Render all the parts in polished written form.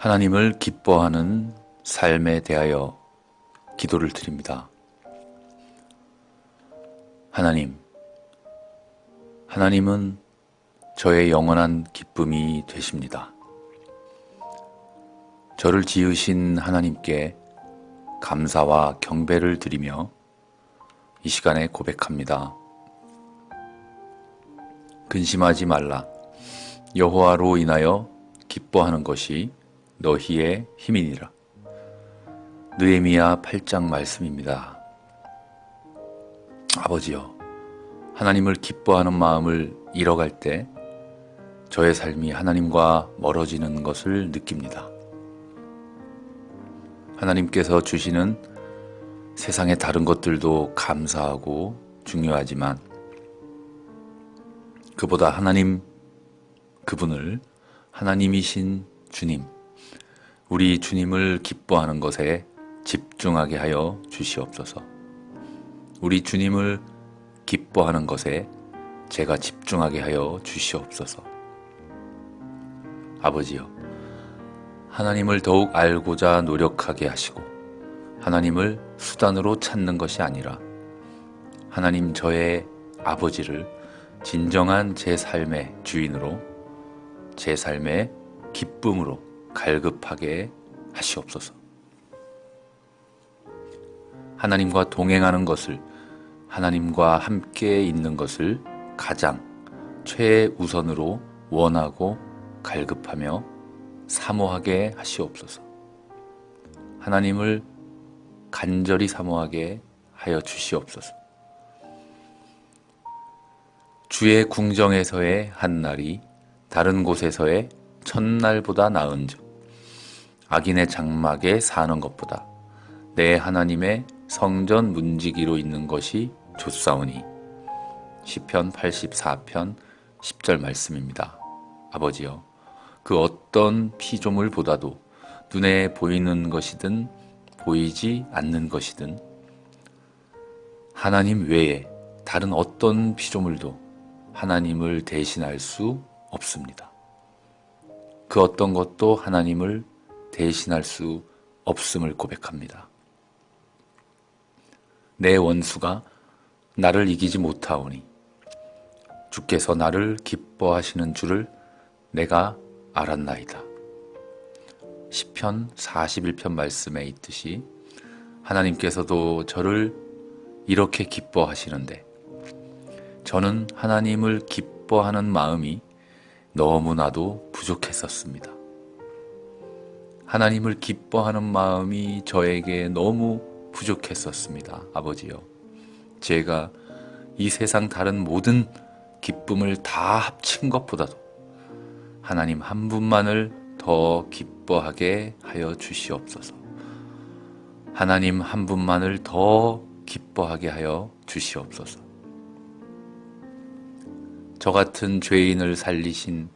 하나님을 기뻐하는 삶에 대하여 기도를 드립니다. 하나님은 저의 영원한 기쁨이 되십니다. 저를 지으신 하나님께 감사와 경배를 드리며 이 시간에 고백합니다. 근심하지 말라. 여호와로 인하여 기뻐하는 것이 너희의 힘이니라. 느헤미야 8장 말씀입니다. 아버지여, 하나님을 기뻐하는 마음을 잃어갈 때 저의 삶이 하나님과 멀어지는 것을 느낍니다. 하나님께서 주시는 세상의 다른 것들도 감사하고 중요하지만 그보다 그분을 하나님이신 주님, 우리 주님을 기뻐하는 것에 집중하게 하여 주시옵소서. 우리 주님을 기뻐하는 것에 제가 집중하게 하여 주시옵소서. 아버지여, 하나님을 더욱 알고자 노력하게 하시고 하나님을 수단으로 찾는 것이 아니라 하나님 저의 아버지를 진정한 제 삶의 주인으로, 제 삶의 기쁨으로 갈급하게 하시옵소서. 하나님과 동행하는 것을, 하나님과 함께 있는 것을 가장 최우선으로 원하고 갈급하며 사모하게 하시옵소서. 하나님을 간절히 사모하게 하여 주시옵소서. 주의 궁정에서의 한 날이 다른 곳에서의 첫날보다 나은즉 악인의 장막에 사는 것보다 내 하나님의 성전 문지기로 있는 것이 좋사오니. 시편 84편 10절 말씀입니다. 아버지여, 그 어떤 피조물보다도 눈에 보이는 것이든 보이지 않는 것이든 하나님 외에 다른 어떤 피조물도 하나님을 대신할 수 없습니다. 그 어떤 것도 하나님을 대신할 수 없음을 고백합니다. 내 원수가 나를 이기지 못하오니 주께서 나를 기뻐하시는 줄을 내가 알았나이다. 시편 41편 말씀에 있듯이 하나님께서도 저를 이렇게 기뻐하시는데 저는 하나님을 기뻐하는 마음이 너무나도 부족했었습니다. 하나님을 기뻐하는 마음이 저에게 너무 부족했었습니다. 아버지요, 제가 이 세상 다른 모든 기쁨을 다 합친 것보다도 하나님 한 분만을 더 기뻐하게 하여 주시옵소서. 하나님 한 분만을 더 기뻐하게 하여 주시옵소서. 저 같은 죄인을 살리신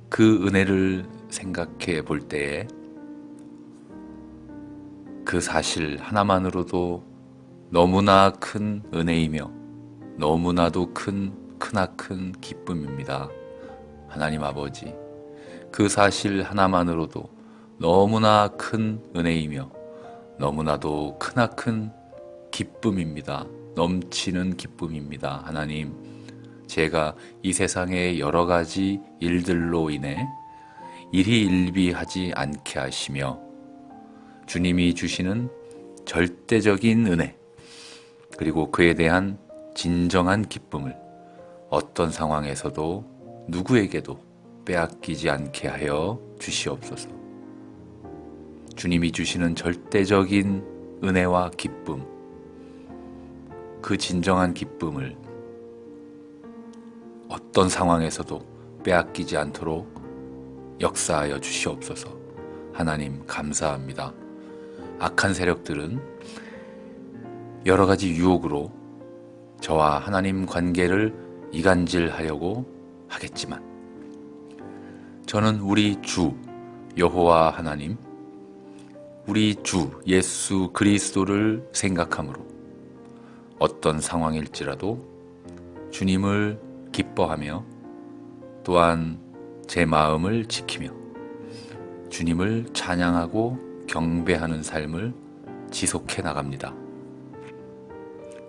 그 은혜를 생각해 볼 때에 그 사실 하나만으로도 너무나 큰 은혜이며 너무나도 크나큰 기쁨입니다. 하나님 아버지, 그 사실 하나만으로도 너무나 큰 은혜이며 너무나도 크나큰 기쁨입니다. 넘치는 기쁨입니다. 하나님, 제가 이 세상의 여러 가지 일들로 인해 일희일비하지 않게 하시며 주님이 주시는 절대적인 은혜, 그리고 그에 대한 진정한 기쁨을 어떤 상황에서도 누구에게도 빼앗기지 않게 하여 주시옵소서. 주님이 주시는 절대적인 은혜와 기쁨, 그 진정한 기쁨을 어떤 상황에서도 빼앗기지 않도록 역사하여 주시옵소서. 하나님 감사합니다. 악한 세력들은 여러 가지 유혹으로 저와 하나님 관계를 이간질하려고 하겠지만 저는 우리 주 여호와 하나님, 우리 주 예수 그리스도를 생각함으로 어떤 상황일지라도 주님을 기뻐하며 또한 제 마음을 지키며 주님을 찬양하고 경배하는 삶을 지속해 나갑니다.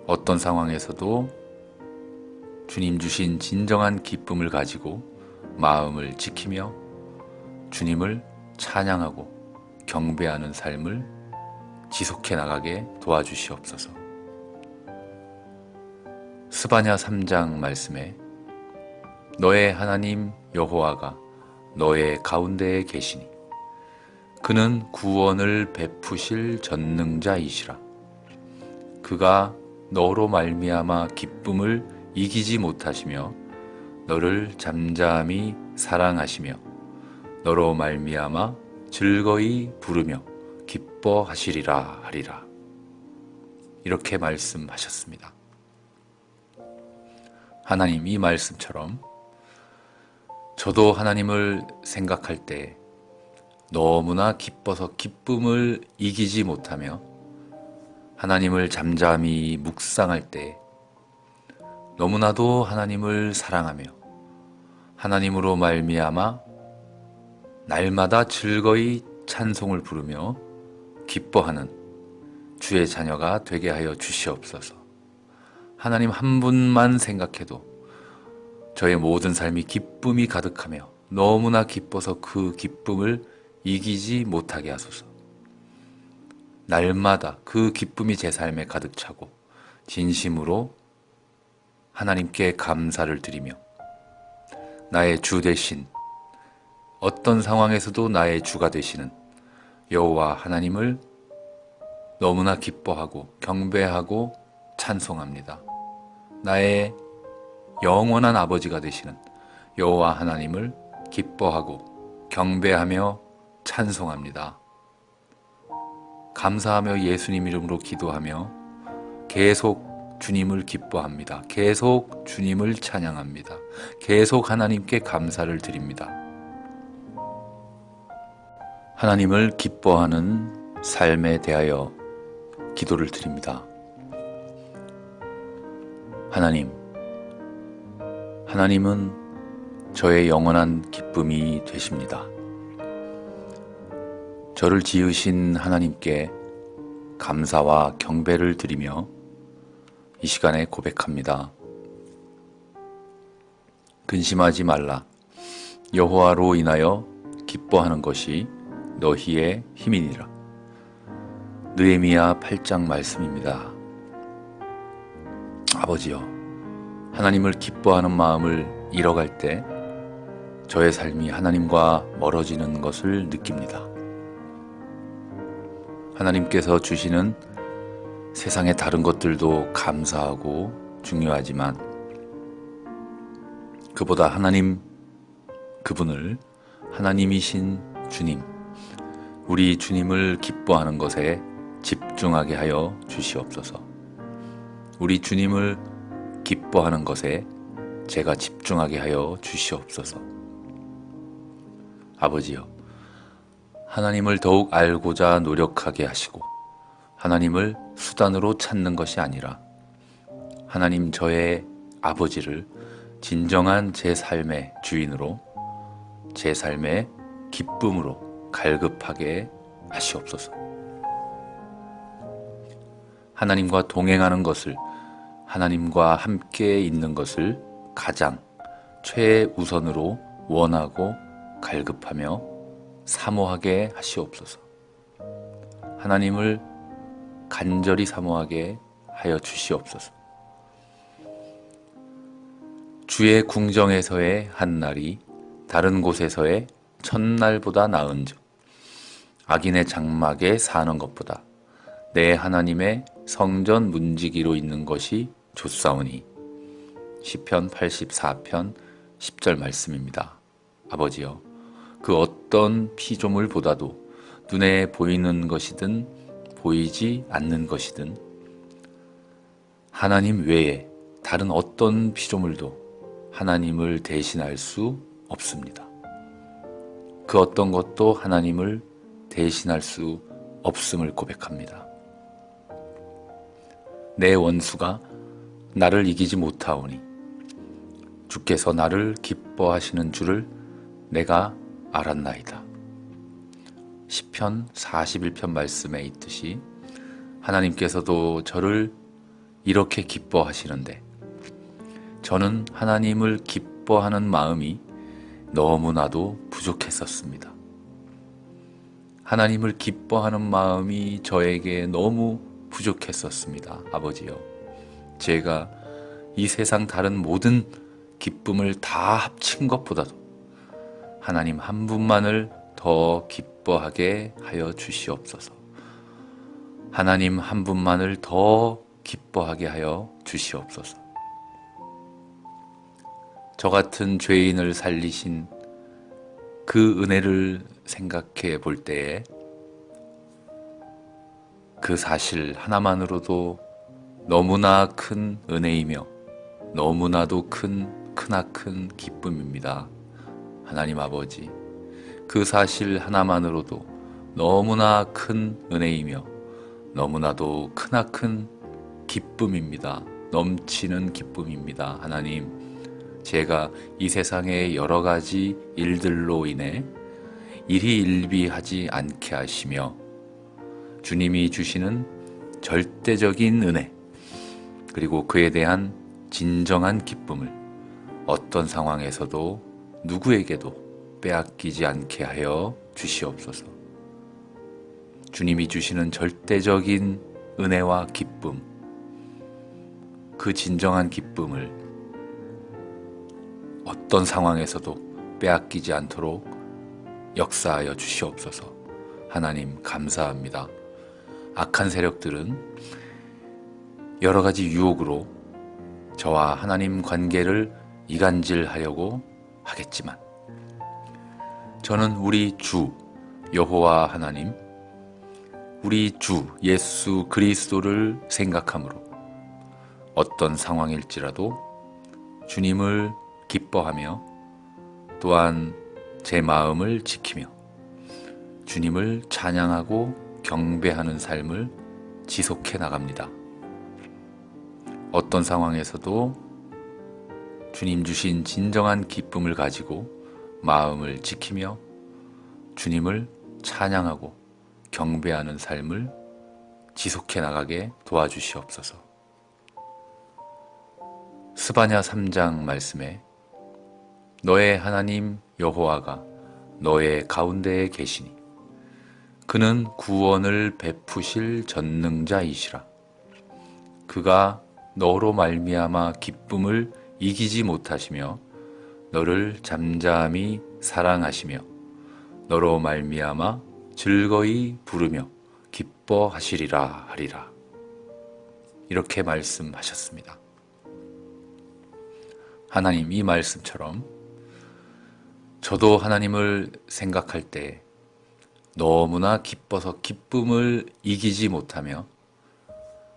어떤 상황에서도 주님 주신 진정한 기쁨을 가지고 마음을 지키며 주님을 찬양하고 경배하는 삶을 지속해 나가게 도와주시옵소서. 스바냐 3장 말씀에 너의 하나님 여호와가 너의 가운데에 계시니 그는 구원을 베푸실 전능자이시라. 그가 너로 말미암아 기쁨을 이기지 못하시며 너를 잠잠히 사랑하시며 너로 말미암아 즐거이 부르며 기뻐하시리라 하리라. 이렇게 말씀하셨습니다. 하나님, 이 말씀처럼 저도 하나님을 생각할 때 너무나 기뻐서 기쁨을 이기지 못하며 하나님을 잠잠히 묵상할 때 너무나도 하나님을 사랑하며 하나님으로 말미암아 날마다 즐거이 찬송을 부르며 기뻐하는 주의 자녀가 되게 하여 주시옵소서. 하나님 한 분만 생각해도 저의 모든 삶이 기쁨이 가득하며 너무나 기뻐서 그 기쁨을 이기지 못하게 하소서. 날마다 그 기쁨이 제 삶에 가득 차고 진심으로 하나님께 감사를 드리며 나의 주 되신, 어떤 상황에서도 나의 주가 되시는 여호와 하나님을 너무나 기뻐하고 경배하고 찬송합니다. 나의 영원한 아버지가 되시는 여호와 하나님을 기뻐하고 경배하며 찬송합니다. 감사하며 예수님 이름으로 기도하며 계속 주님을 기뻐합니다. 계속 주님을 찬양합니다. 계속 하나님께 감사를 드립니다. 하나님을 기뻐하는 삶에 대하여 기도를 드립니다. 하나님은 저의 영원한 기쁨이 되십니다. 저를 지으신 하나님께 감사와 경배를 드리며 이 시간에 고백합니다. 근심하지 말라. 여호와로 인하여 기뻐하는 것이 너희의 힘이니라. 느헤미야 8장 말씀입니다. 아버지여, 하나님을 기뻐하는 마음을 잃어갈 때 저의 삶이 하나님과 멀어지는 것을 느낍니다. 하나님께서 주시는 세상의 다른 것들도 감사하고 중요하지만 그보다 그분을 하나님이신 주님, 우리 주님을 기뻐하는 것에 집중하게 하여 주시옵소서. 우리 주님을 기뻐하는 것에 제가 집중하게 하여 주시옵소서. 아버지여, 하나님을 더욱 알고자 노력하게 하시고 하나님을 수단으로 찾는 것이 아니라 하나님 저의 아버지를 진정한 제 삶의 주인으로, 제 삶의 기쁨으로 갈급하게 하시옵소서. 하나님과 동행하는 것을, 하나님과 함께 있는 것을 가장 최우선으로 원하고 갈급하며 사모하게 하시옵소서. 하나님을 간절히 사모하게 하여 주시옵소서. 주의 궁정에서의 한 날이 다른 곳에서의 첫날보다 나은즉 악인의 장막에 사는 것보다 내 하나님의 성전 문지기로 있는 것이 좋사오니. 시편 84편 10절 말씀입니다. 아버지여, 그 어떤 피조물보다도 눈에 보이는 것이든 보이지 않는 것이든 하나님 외에 다른 어떤 피조물도 하나님을 대신할 수 없습니다. 그 어떤 것도 하나님을 대신할 수 없음을 고백합니다. 내 원수가 나를 이기지 못하오니 주께서 나를 기뻐하시는 줄을 내가 알았나이다. 시편 41편 말씀에 있듯이 하나님께서도 저를 이렇게 기뻐하시는데 저는 하나님을 기뻐하는 마음이 너무나도 부족했었습니다. 하나님을 기뻐하는 마음이 저에게 너무 부족했었습니다. 아버지요, 제가 이 세상 다른 모든 기쁨을 다 합친 것보다도 하나님 한 분만을 더 기뻐하게 하여 주시옵소서. 하나님 한 분만을 더 기뻐하게 하여 주시옵소서. 저 같은 죄인을 살리신 그 은혜를 생각해 볼 때에 그 사실 하나만으로도 너무나 큰 은혜이며 너무나도 크나큰 기쁨입니다. 하나님 아버지, 그 사실 하나만으로도 너무나 큰 은혜이며 너무나도 크나큰 기쁨입니다. 넘치는 기쁨입니다. 하나님, 제가 이 세상의 여러 가지 일들로 인해 일희일비하지 않게 하시며 주님이 주시는 절대적인 은혜, 그리고 그에 대한 진정한 기쁨을 어떤 상황에서도 누구에게도 빼앗기지 않게 하여 주시옵소서. 주님이 주시는 절대적인 은혜와 기쁨, 그 진정한 기쁨을 어떤 상황에서도 빼앗기지 않도록 역사하여 주시옵소서. 하나님 감사합니다. 악한 세력들은 여러 가지 유혹으로 저와 하나님 관계를 이간질하려고 하겠지만 저는 우리 주 여호와 하나님, 우리 주 예수 그리스도를 생각함으로 어떤 상황일지라도 주님을 기뻐하며 또한 제 마음을 지키며 주님을 찬양하고 경배하는 삶을 지속해 나갑니다. 어떤 상황에서도 주님 주신 진정한 기쁨을 가지고 마음을 지키며 주님을 찬양하고 경배하는 삶을 지속해 나가게 도와주시옵소서. 스바냐 3장 말씀에 너의 하나님 여호와가 너의 가운데에 계시니 그는 구원을 베푸실 전능자이시라. 그가 너로 말미암아 기쁨을 이기지 못하시며 너를 잠잠히 사랑하시며 너로 말미암아 즐거이 부르며 기뻐하시리라 하리라. 이렇게 말씀하셨습니다. 하나님, 이 말씀처럼 저도 하나님을 생각할 때 너무나 기뻐서 기쁨을 이기지 못하며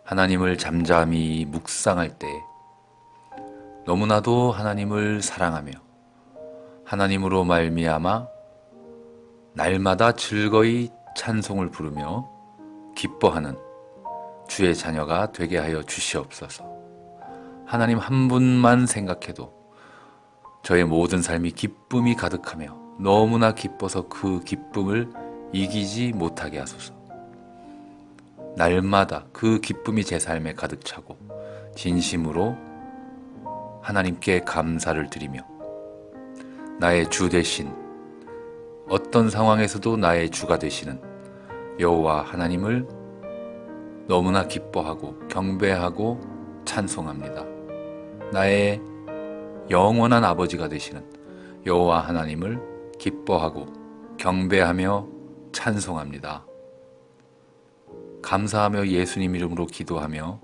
하나님을 잠잠히 묵상할 때 너무나도 하나님을 사랑하며 하나님으로 말미암아 날마다 즐거이 찬송을 부르며 기뻐하는 주의 자녀가 되게 하여 주시옵소서. 하나님 한 분만 생각해도 저의 모든 삶이 기쁨이 가득하며 너무나 기뻐서 그 기쁨을 이기지 못하게 하소서. 날마다 그 기쁨이 제 삶에 가득 차고 진심으로 하나님께 감사를 드리며 나의 주 되신, 어떤 상황에서도 나의 주가 되시는 여호와 하나님을 너무나 기뻐하고 경배하고 찬송합니다. 나의 영원한 아버지가 되시는 여호와 하나님을 기뻐하고 경배하며 찬송합니다. 감사하며 예수님 이름으로 기도하며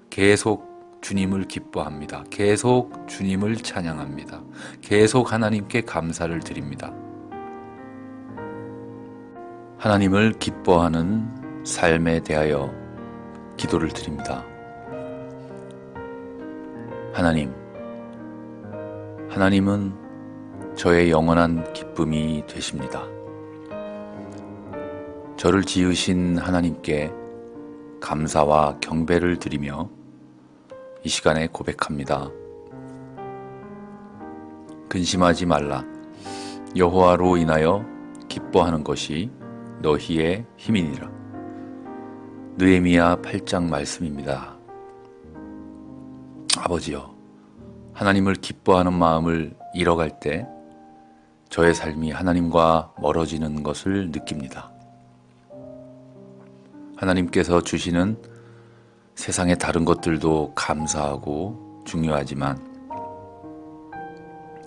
계속 주님을 기뻐합니다. 계속 주님을 찬양합니다. 계속 하나님께 감사를 드립니다. 하나님을 기뻐하는 삶에 대하여 기도를 드립니다. 하나님은 저의 영원한 기쁨이 되십니다. 저를 지으신 하나님께 감사와 경배를 드리며 이 시간에 고백합니다. 근심하지 말라. 여호와로 인하여 기뻐하는 것이 너희의 힘이니라. 느헤미야 8장 말씀입니다. 아버지여, 하나님을 기뻐하는 마음을 잃어갈 때 저의 삶이 하나님과 멀어지는 것을 느낍니다. 하나님께서 주시는 세상의 다른 것들도 감사하고 중요하지만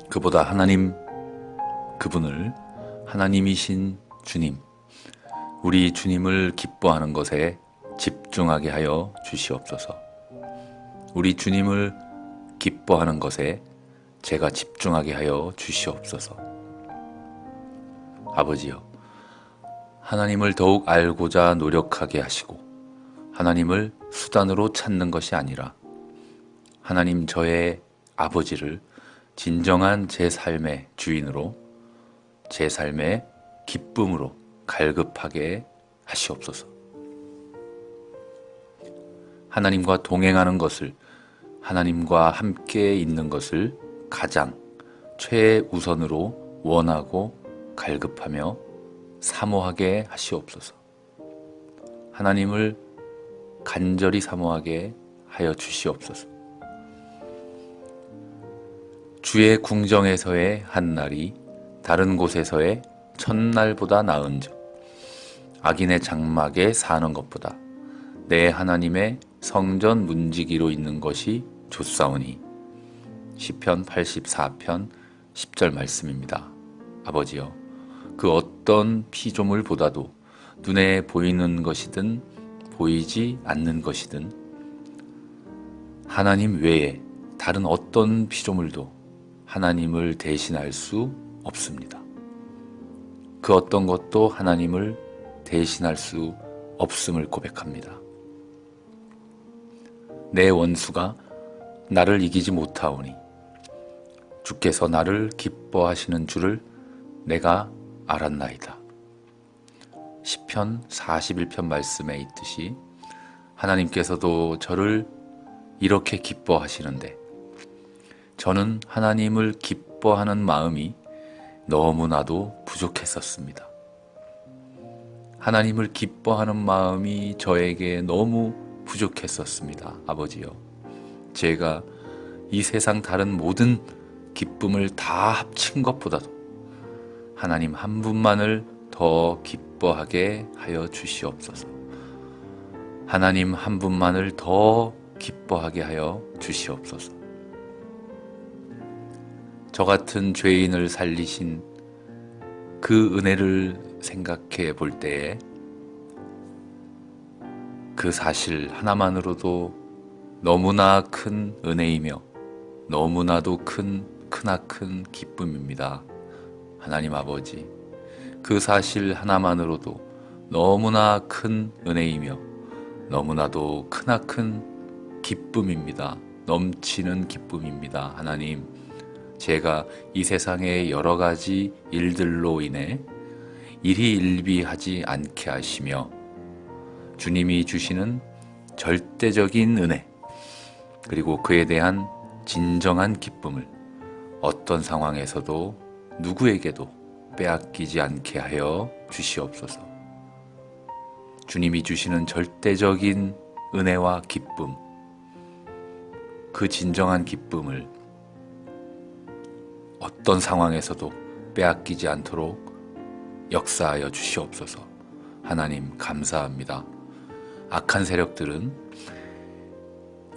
그보다 그분을 하나님이신 주님, 우리 주님을 기뻐하는 것에 집중하게 하여 주시옵소서. 우리 주님을 기뻐하는 것에 제가 집중하게 하여 주시옵소서. 아버지여, 하나님을 더욱 알고자 노력하게 하시고 하나님을 수단으로 찾는 것이 아니라 하나님 저의 아버지를 진정한 제 삶의 주인으로, 제 삶의 기쁨으로 갈급하게 하시옵소서. 하나님과 동행하는 것을, 하나님과 함께 있는 것을 가장 최우선으로 원하고 갈급하며 사모하게 하시옵소서. 하나님을 간절히 사모하게 하여 주시옵소서. 주의 궁정에서의 한 날이 다른 곳에서의 첫날보다 나은즉 악인의 장막에 사는 것보다 내 하나님의 성전 문지기로 있는 것이 좋사오니. 시편 84편 10절 말씀입니다. 아버지여, 그 어떤 피조물보다도 눈에 보이는 것이든 보이지 않는 것이든 하나님 외에 다른 어떤 피조물도 하나님을 대신할 수 없습니다. 그 어떤 것도 하나님을 대신할 수 없음을 고백합니다. 내 원수가 나를 이기지 못하오니 주께서 나를 기뻐하시는 줄을 내가 알았나이다. 시편 41편 말씀에 있듯이 하나님께서도 저를 이렇게 기뻐하시는데 저는 하나님을 기뻐하는 마음이 너무나도 부족했었습니다. 하나님을 기뻐하는 마음이 저에게 너무 부족했었습니다. 아버지요, 제가 이 세상 다른 모든 기쁨을 다 합친 것보다도 하나님 한 분만을 더 기뻐하게 하여 주시옵소서. 하나님 한 분만을 더 기뻐하게 하여 주시옵소서. 저 같은 죄인을 살리신 그 은혜를 생각해 볼 때에 그 사실 하나만으로도 너무나 큰 은혜이며 너무나도 크나큰 기쁨입니다. 하나님 아버지, 그 사실 하나만으로도 너무나 큰 은혜이며 너무나도 크나큰 기쁨입니다. 넘치는 기쁨입니다. 하나님, 제가 이 세상의 여러 가지 일들로 인해 일희일비하지 않게 하시며 주님이 주시는 절대적인 은혜, 그리고 그에 대한 진정한 기쁨을 어떤 상황에서도 누구에게도 빼앗기지 않게 하여 주시옵소서. 주님이 주시는 절대적인 은혜와 기쁨, 그 진정한 기쁨을 어떤 상황에서도 빼앗기지 않도록 역사하여 주시옵소서. 하나님 감사합니다. 악한 세력들은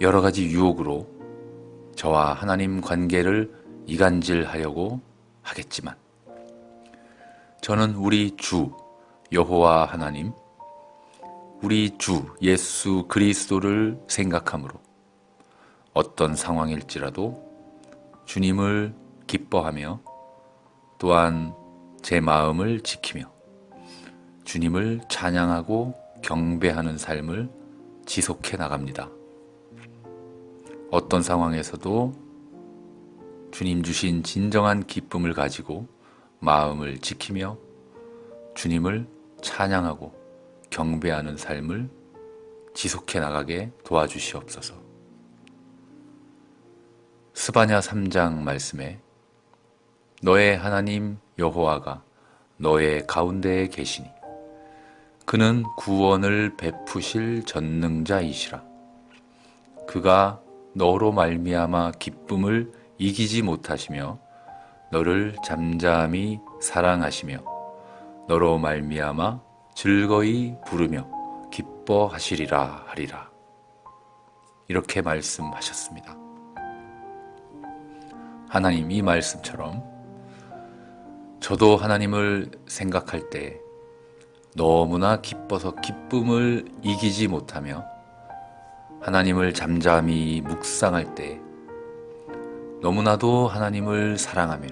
여러 가지 유혹으로 저와 하나님 관계를 이간질하려고 하겠지만 저는 우리 주 여호와 하나님, 우리 주 예수 그리스도를 생각함으로 어떤 상황일지라도 주님을 기뻐하며 또한 제 마음을 지키며 주님을 찬양하고 경배하는 삶을 지속해 나갑니다. 어떤 상황에서도 주님 주신 진정한 기쁨을 가지고 마음을 지키며 주님을 찬양하고 경배하는 삶을 지속해 나가게 도와주시옵소서. 스바냐 3장 말씀에 너의 하나님 여호와가 너의 가운데에 계시니 그는 구원을 베푸실 전능자이시라. 그가 너로 말미암아 기쁨을 이기지 못하시며 너를 잠잠히 사랑하시며 너로 말미암아 즐거이 부르며 기뻐하시리라 하리라. 이렇게 말씀하셨습니다. 하나님, 이 말씀처럼 저도 하나님을 생각할 때 너무나 기뻐서 기쁨을 이기지 못하며 하나님을 잠잠히 묵상할 때 너무나도 하나님을 사랑하며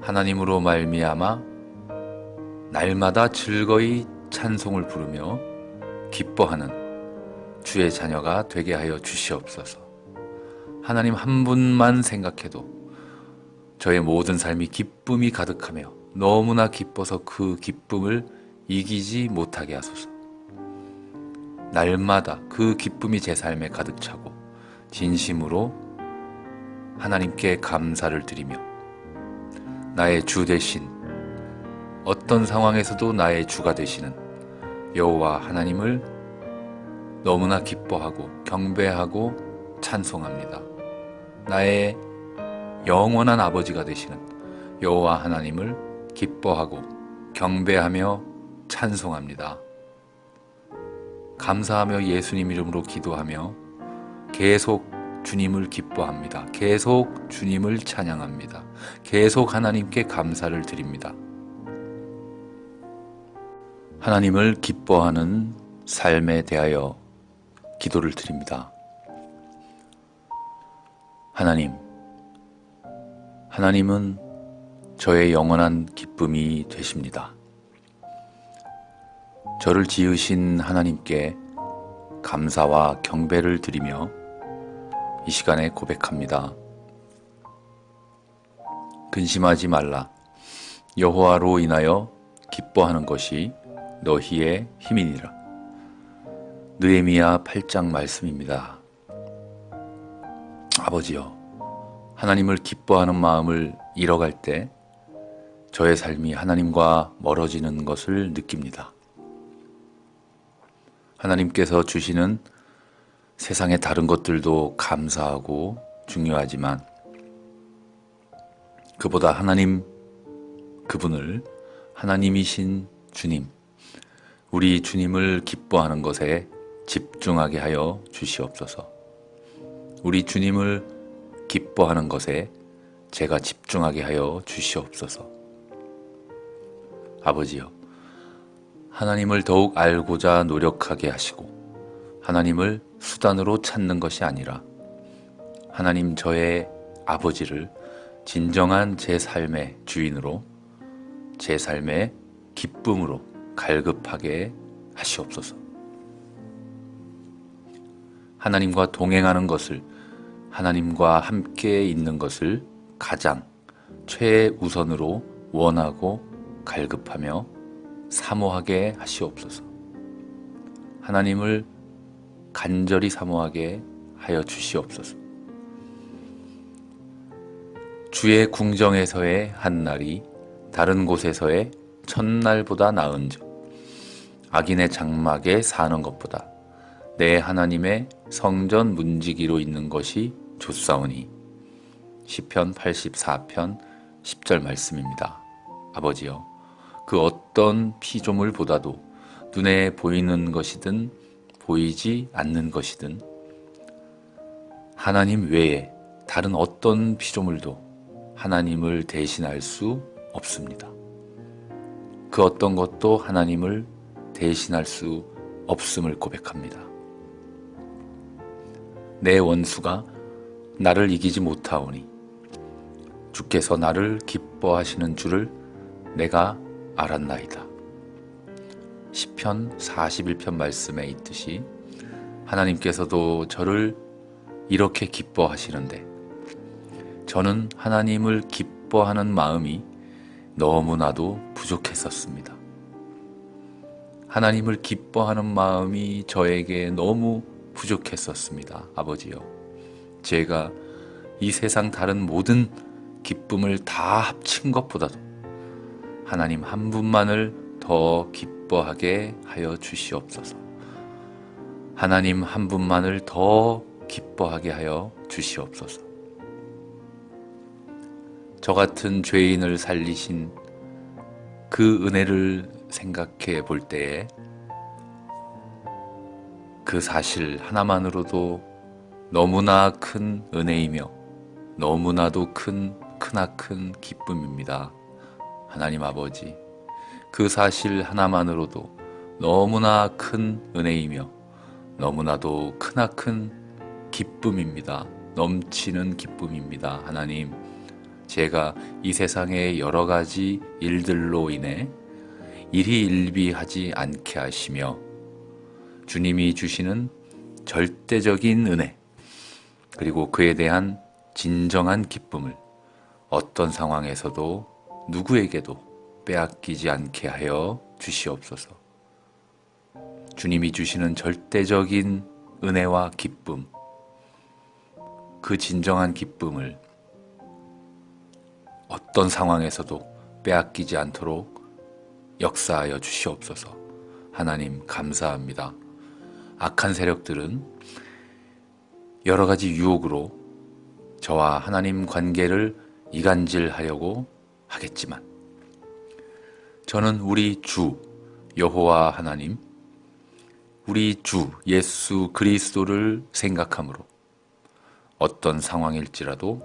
하나님으로 말미암아 날마다 즐거이 찬송을 부르며 기뻐하는 주의 자녀가 되게 하여 주시옵소서. 하나님 한 분만 생각해도 저의 모든 삶이 기쁨이 가득하며 너무나 기뻐서 그 기쁨을 이기지 못하게 하소서. 날마다 그 기쁨이 제 삶에 가득 차고 진심으로 하나님께 감사를 드리며 나의 주 되신, 어떤 상황에서도 나의 주가 되시는 여호와 하나님을 너무나 기뻐하고 경배하고 찬송합니다. 나의 영원한 아버지가 되시는 여호와 하나님을 기뻐하고 경배하며 찬송합니다. 감사하며 예수님 이름으로 기도하며 계속 주님을 기뻐합니다. 계속 주님을 찬양합니다. 계속 하나님께 감사를 드립니다. 하나님을 기뻐하는 삶에 대하여 기도를 드립니다. 하나님은 저의 영원한 기쁨이 되십니다. 저를 지으신 하나님께 감사와 경배를 드리며 이 시간에 고백합니다. 근심하지 말라. 여호와로 인하여 기뻐하는 것이 너희의 힘이니라. 느헤미야 8장 말씀입니다. 아버지여, 하나님을 기뻐하는 마음을 잃어갈 때 저의 삶이 하나님과 멀어지는 것을 느낍니다. 하나님께서 주시는 세상의 다른 것들도 감사하고 중요하지만 그보다 그분을 하나님이신 주님, 우리 주님을 기뻐하는 것에 집중하게 하여 주시옵소서. 우리 주님을 기뻐하는 것에 제가 집중하게 하여 주시옵소서. 아버지여, 하나님을 더욱 알고자 노력하게 하시고 하나님을 수단으로 찾는 것이 아니라 하나님 저의 아버지를 진정한 제 삶의 주인으로, 제 삶의 기쁨으로 갈급하게 하시옵소서. 하나님과 동행하는 것을, 하나님과 함께 있는 것을 가장 최우선으로 원하고 갈급하며 사모하게 하시옵소서. 하나님을 간절히 사모하게 하여 주시옵소서. 주의 궁정에서의 한 날이 다른 곳에서의 첫날보다 나은즉 악인의 장막에 사는 것보다 내 하나님의 성전 문지기로 있는 것이 좋사오니. 시편 84편 10절 말씀입니다. 아버지여, 그 어떤 피조물보다도 눈에 보이는 것이든 보이지 않는 것이든 하나님 외에 다른 어떤 피조물도 하나님을 대신할 수 없습니다. 그 어떤 것도 하나님을 대신할 수 없음을 고백합니다. 내 원수가 나를 이기지 못하오니 주께서 나를 기뻐하시는 줄을 내가 알았나이다. 시편 41편 말씀에 있듯이 하나님께서도 저를 이렇게 기뻐하시는데 저는 하나님을 기뻐하는 마음이 너무나도 부족했었습니다. 하나님을 기뻐하는 마음이 저에게 너무 부족했었습니다. 아버지요, 제가 이 세상 다른 모든 기쁨을 다 합친 것보다도 하나님 한 분만을 더 기뻐 기뻐하게 하여 주시옵소서. 하나님 한 분만을 더 기뻐하게 하여 주시옵소서. 저 같은 죄인을 살리신 그 은혜를 생각해 볼 때에 그 사실 하나만으로도 너무나 큰 은혜이며 너무나도 크나큰 기쁨입니다. 하나님 아버지, 그 사실 하나만으로도 너무나 큰 은혜이며 너무나도 크나큰 기쁨입니다. 넘치는 기쁨입니다. 하나님, 제가 이 세상의 여러 가지 일들로 인해 일희일비하지 않게 하시며 주님이 주시는 절대적인 은혜, 그리고 그에 대한 진정한 기쁨을 어떤 상황에서도 누구에게도 빼앗기지 않게 하여 주시옵소서. 주님이 주시는 절대적인 은혜와 기쁨, 그 진정한 기쁨을 어떤 상황에서도 빼앗기지 않도록 역사하여 주시옵소서. 하나님 감사합니다. 악한 세력들은 여러 가지 유혹으로 저와 하나님 관계를 이간질하려고 하겠지만 저는 우리 주 여호와 하나님, 우리 주 예수 그리스도를 생각함으로 어떤 상황일지라도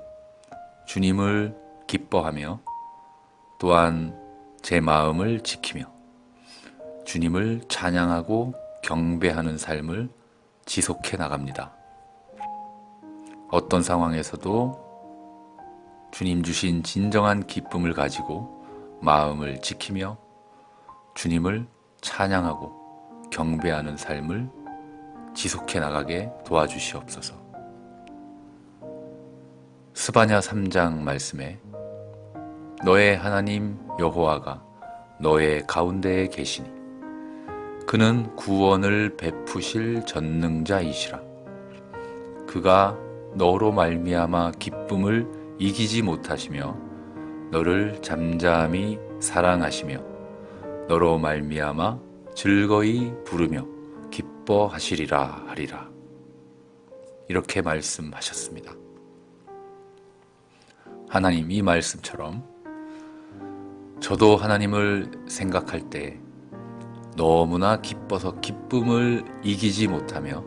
주님을 기뻐하며 또한 제 마음을 지키며 주님을 찬양하고 경배하는 삶을 지속해 나갑니다. 어떤 상황에서도 주님 주신 진정한 기쁨을 가지고 마음을 지키며 주님을 찬양하고 경배하는 삶을 지속해 나가게 도와주시옵소서. 스바냐 3장 말씀에 너의 하나님 여호와가 너의 가운데에 계시니 그는 구원을 베푸실 전능자이시라. 그가 너로 말미암아 기쁨을 이기지 못하시며 너를 잠잠히 사랑하시며 너로 말미암아 즐거이 부르며 기뻐하시리라 하리라. 이렇게 말씀하셨습니다. 하나님, 이 말씀처럼 저도 하나님을 생각할 때 너무나 기뻐서 기쁨을 이기지 못하며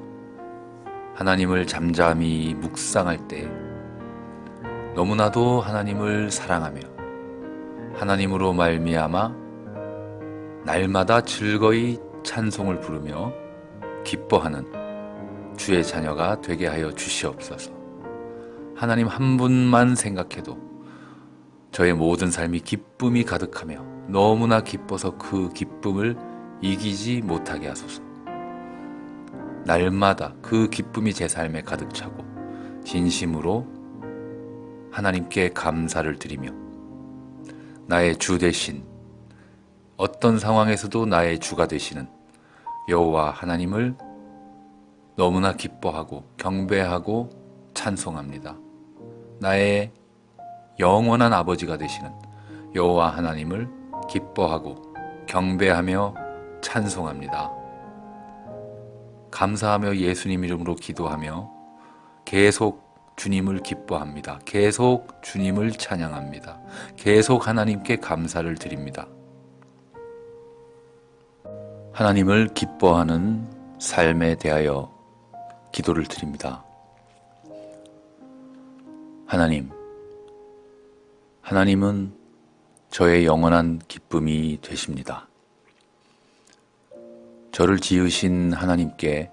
하나님을 잠잠히 묵상할 때 너무나도 하나님을 사랑하며 하나님으로 말미암아 날마다 즐거이 찬송을 부르며 기뻐하는 주의 자녀가 되게 하여 주시옵소서. 하나님 한 분만 생각해도 저의 모든 삶이 기쁨이 가득하며 너무나 기뻐서 그 기쁨을 이기지 못하게 하소서. 날마다 그 기쁨이 제 삶에 가득 차고 진심으로 하나님께 감사를 드리며 나의 주 되신, 어떤 상황에서도 나의 주가 되시는 여호와 하나님을 너무나 기뻐하고 경배하고 찬송합니다. 나의 영원한 아버지가 되시는 여호와 하나님을 기뻐하고 경배하며 찬송합니다. 감사하며 예수님 이름으로 기도하며 계속 주님을 기뻐합니다. 계속 주님을 찬양합니다. 계속 하나님께 감사를 드립니다. 하나님을 기뻐하는 삶에 대하여 기도를 드립니다. 하나님은 저의 영원한 기쁨이 되십니다. 저를 지으신 하나님께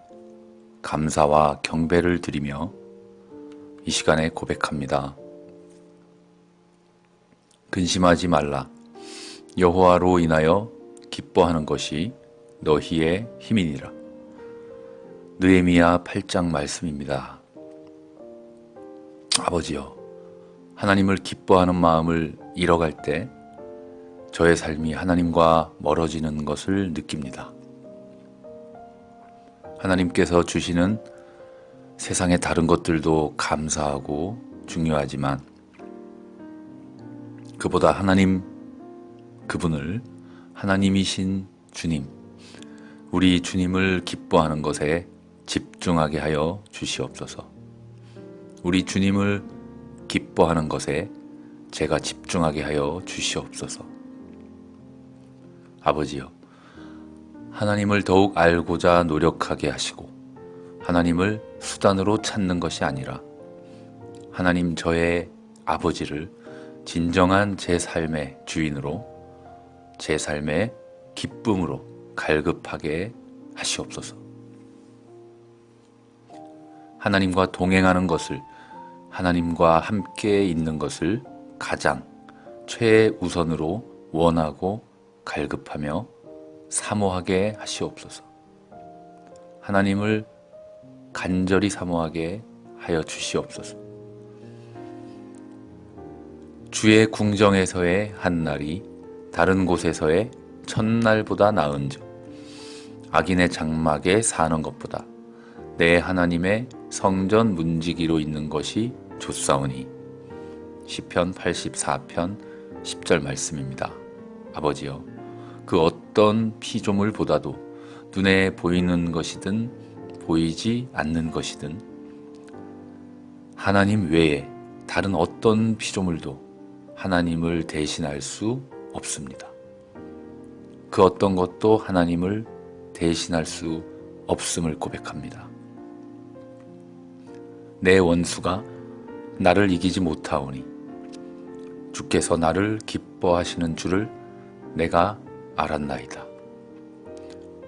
감사와 경배를 드리며 이 시간에 고백합니다. 근심하지 말라. 여호와로 인하여 기뻐하는 것이 너희의 힘이니라. 느헤미야 8장 말씀입니다. 아버지여, 하나님을 기뻐하는 마음을 잃어갈 때 저의 삶이 하나님과 멀어지는 것을 느낍니다. 하나님께서 주시는 세상의 다른 것들도 감사하고 중요하지만 그보다 그분을 하나님이신 주님, 우리 주님을 기뻐하는 것에 집중하게 하여 주시옵소서. 우리 주님을 기뻐하는 것에 제가 집중하게 하여 주시옵소서. 아버지여, 하나님을 더욱 알고자 노력하게 하시고 하나님을 수단으로 찾는 것이 아니라 하나님 저의 아버지를 진정한 제 삶의 주인으로, 제 삶의 기쁨으로 갈급하게 하시옵소서. 하나님과 동행하는 것을, 하나님과 함께 있는 것을 가장 최우선으로 원하고 갈급하며 사모하게 하시옵소서. 하나님을 간절히 사모하게 하여 주시옵소서. 주의 궁정에서의 한 날이 다른 곳에서의 첫날보다 나은즉 악인의 장막에 사는 것보다 내 하나님의 성전 문지기로 있는 것이 좋사오니. 시편 84편 10절 말씀입니다. 아버지여, 그 어떤 피조물보다도 눈에 보이는 것이든 보이지 않는 것이든 하나님 외에 다른 어떤 피조물도 하나님을 대신할 수 없습니다. 그 어떤 것도 하나님을 대신할 수 없음을 고백합니다. 내 원수가 나를 이기지 못하오니 주께서 나를 기뻐하시는 줄을 내가 알았나이다.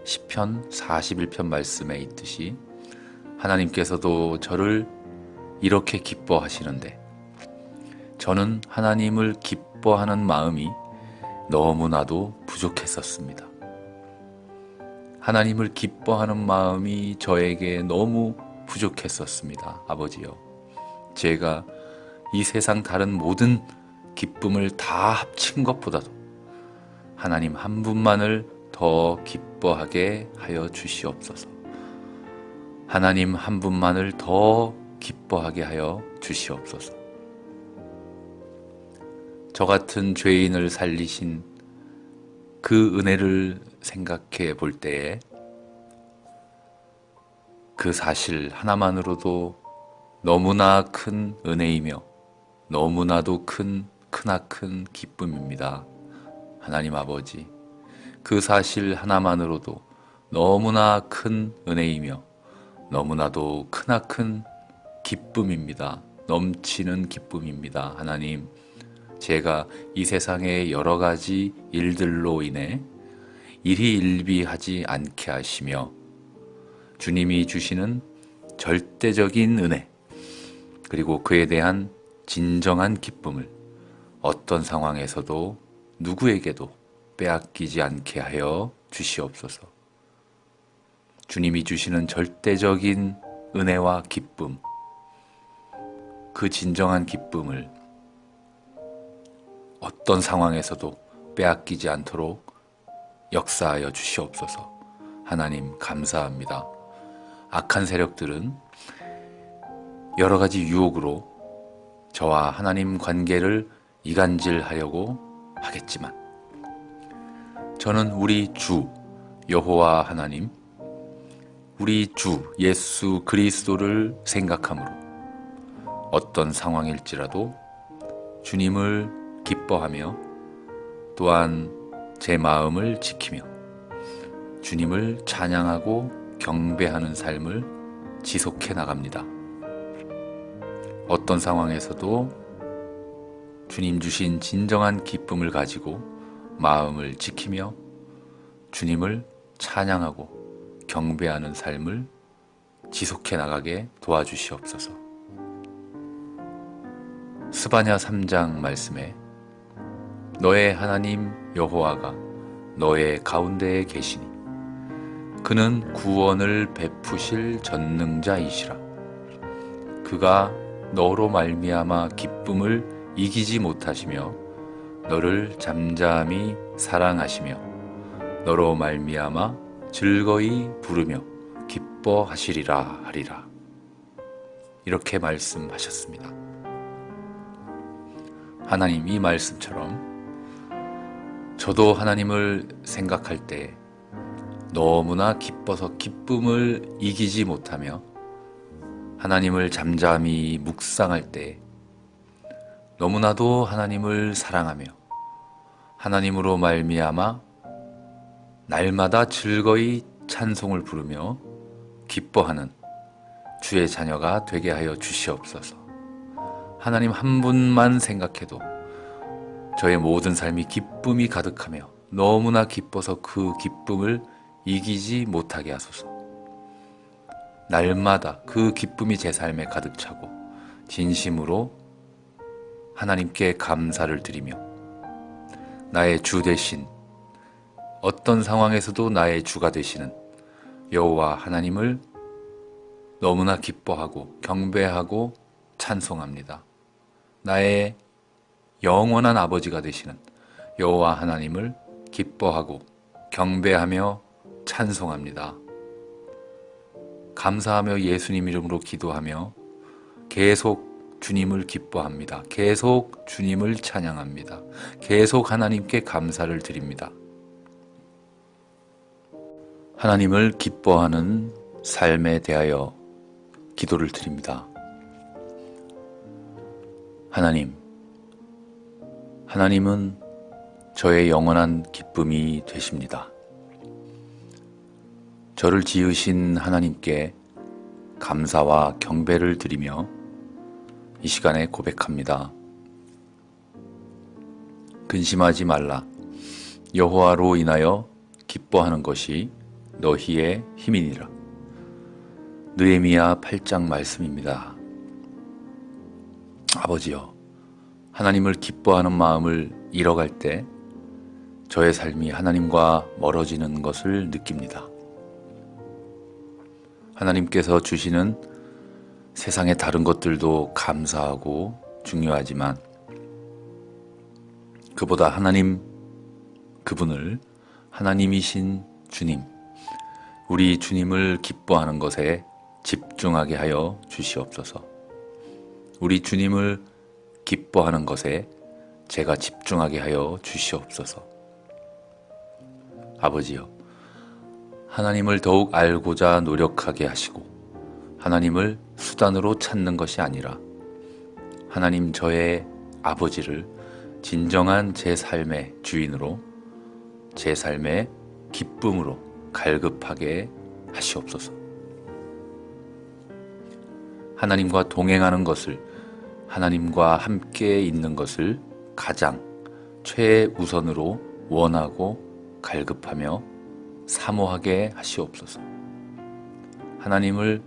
시편 41편 말씀에 있듯이 하나님께서도 저를 이렇게 기뻐하시는데 저는 하나님을 기뻐하는 마음이 너무나도 부족했었습니다. 하나님을 기뻐하는 마음이 저에게 너무 부족했었습니다. 아버지여, 제가 이 세상 다른 모든 기쁨을 다 합친 것보다도 하나님 한 분만을 더 기뻐하게 하여 주시옵소서. 하나님 한 분만을 더 기뻐하게 하여 주시옵소서. 저 같은 죄인을 살리신 그 은혜를 생각해 볼 때에 그 사실 하나만으로도 너무나 큰 은혜이며 너무나도 크나큰 기쁨입니다. 하나님 아버지, 그 사실 하나만으로도 너무나 큰 은혜이며 너무나도 크나큰 기쁨입니다. 넘치는 기쁨입니다. 하나님, 제가 이 세상의 여러 가지 일들로 인해 일희일비하지 않게 하시며 주님이 주시는 절대적인 은혜, 그리고 그에 대한 진정한 기쁨을 어떤 상황에서도 누구에게도 빼앗기지 않게 하여 주시옵소서. 주님이 주시는 절대적인 은혜와 기쁨, 그 진정한 기쁨을 어떤 상황에서도 빼앗기지 않도록 역사하여 주시옵소서. 하나님 감사합니다. 악한 세력들은 여러 가지 유혹으로 저와 하나님 관계를 이간질하려고 하겠지만 저는 우리 주 여호와 하나님, 우리 주 예수 그리스도를 생각함으로 어떤 상황일지라도 주님을 기뻐하며 또한 제 마음을 지키며 주님을 찬양하고 경배하는 삶을 지속해 나갑니다. 어떤 상황에서도 주님 주신 진정한 기쁨을 가지고 마음을 지키며 주님을 찬양하고 경배하는 삶을 지속해 나가게 도와주시옵소서. 스바냐 3장 말씀에 너의 하나님 여호와가 너의 가운데에 계시니 그는 구원을 베푸실 전능자이시라. 그가 너로 말미암아 기쁨을 이기지 못하시며 너를 잠잠히 사랑하시며 너로 말미암아 즐거이 부르며 기뻐하시리라 하리라. 이렇게 말씀하셨습니다. 하나님, 이 말씀처럼 저도 하나님을 생각할 때 너무나 기뻐서 기쁨을 이기지 못하며 하나님을 잠잠히 묵상할 때 너무나도 하나님을 사랑하며 하나님으로 말미암아 날마다 즐거이 찬송을 부르며 기뻐하는 주의 자녀가 되게 하여 주시옵소서. 하나님 한 분만 생각해도 저의 모든 삶이 기쁨이 가득하며 너무나 기뻐서 그 기쁨을 이기지 못하게 하소서. 날마다 그 기쁨이 제 삶에 가득 차고 진심으로 하나님께 감사를 드리며 나의 주 되신, 어떤 상황에서도 나의 주가 되시는 여호와 하나님을 너무나 기뻐하고 경배하고 찬송합니다. 나의 영원한 아버지가 되시는 여호와 하나님을 기뻐하고 경배하며 찬송합니다. 감사하며 예수님 이름으로 기도하며 계속 주님을 기뻐합니다. 계속 주님을 찬양합니다. 계속 하나님께 감사를 드립니다. 하나님을 기뻐하는 삶에 대하여 기도를 드립니다. 하나님은 저의 영원한 기쁨이 되십니다. 저를 지으신 하나님께 감사와 경배를 드리며 이 시간에 고백합니다. 근심하지 말라. 여호와로 인하여 기뻐하는 것이 너희의 힘이니라. 느헤미야 8장 말씀입니다. 아버지여, 하나님을 기뻐하는 마음을 잃어갈 때 저의 삶이 하나님과 멀어지는 것을 느낍니다. 하나님께서 주시는 세상의 다른 것들도 감사하고 중요하지만 그보다 그분을 하나님이신 주님, 우리 주님을 기뻐하는 것에 집중하게 하여 주시옵소서. 우리 주님을 기뻐하는 것에 제가 집중하게 하여 주시옵소서. 아버지여, 하나님을 더욱 알고자 노력하게 하시고 하나님을 수단으로 찾는 것이 아니라 하나님 저의 아버지를 진정한 제 삶의 주인으로, 제 삶의 기쁨으로 갈급하게 하시옵소서. 하나님과 동행하는 것을, 하나님과 함께 있는 것을 가장 최우선으로 원하고 갈급하며 사모하게 하시옵소서. 하나님을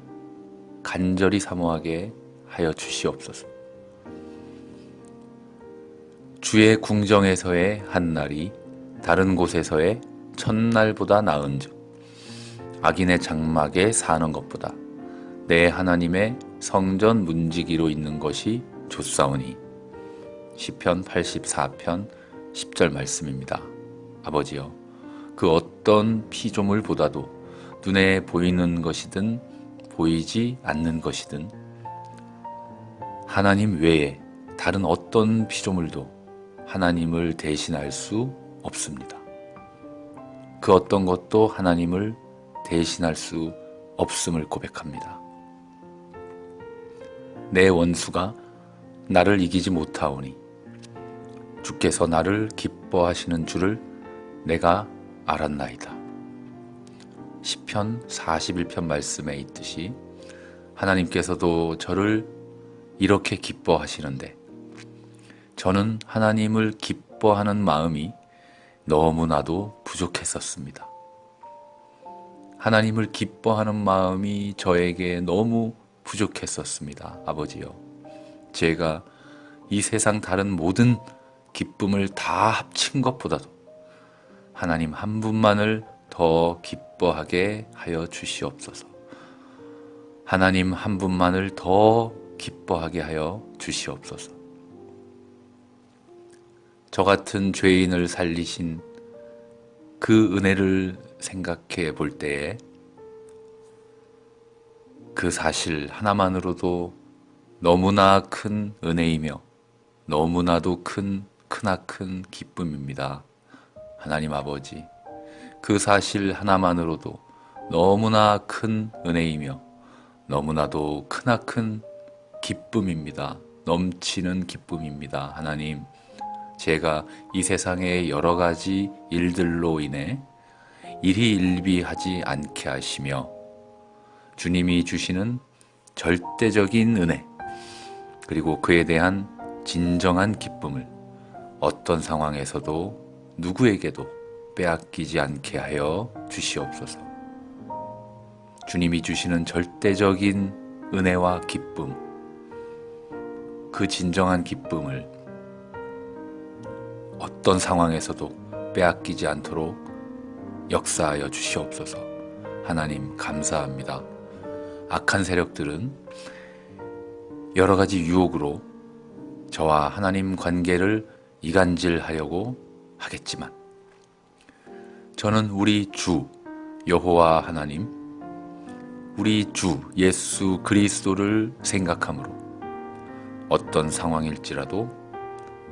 간절히 사모하게 하여 주시옵소서. 주의 궁정에서의 한 날이 다른 곳에서의 첫날보다 나은즉 악인의 장막에 사는 것보다 내 하나님의 성전 문지기로 있는 것이 좋사오니. 시편 84편 10절 말씀입니다. 아버지여, 그 어떤 피조물보다도 눈에 보이는 것이든 보이지 않는 것이든 하나님 외에 다른 어떤 피조물도 하나님을 대신할 수 없습니다. 그 어떤 것도 하나님을 대신할 수 없음을 고백합니다. 내 원수가 나를 이기지 못하오니 주께서 나를 기뻐하시는 줄을 내가 알았나이다. 시편 41편 말씀에 있듯이 하나님께서도 저를 이렇게 기뻐하시는데 저는 하나님을 기뻐하는 마음이 너무나도 부족했었습니다. 하나님을 기뻐하는 마음이 저에게 너무 부족했었습니다. 아버지요, 제가 이 세상 다른 모든 기쁨을 다 합친 것보다도 하나님 한 분만을 더 기뻐하게 하여 주시옵소서. 하나님 한 분만을 더 기뻐하게 하여 주시옵소서. 저 같은 죄인을 살리신 그 은혜를 생각해 볼 때에 그 사실 하나만으로도 너무나 큰 은혜이며 너무나도 크나큰 기쁨입니다. 하나님 아버지, 그 사실 하나만으로도 너무나 큰 은혜이며 너무나도 크나큰 기쁨입니다. 넘치는 기쁨입니다. 하나님, 제가 이 세상의 여러 가지 일들로 인해 일희일비하지 않게 하시며 주님이 주시는 절대적인 은혜, 그리고 그에 대한 진정한 기쁨을 어떤 상황에서도 누구에게도 빼앗기지 않게 하여 주시옵소서. 주님이 주시는 절대적인 은혜와 기쁨, 그 진정한 기쁨을 어떤 상황에서도 빼앗기지 않도록 역사하여 주시옵소서. 하나님 감사합니다. 악한 세력들은 여러 가지 유혹으로 저와 하나님 관계를 이간질하려고 하겠지만 저는 우리 주 여호와 하나님, 우리 주 예수 그리스도를 생각함으로 어떤 상황일지라도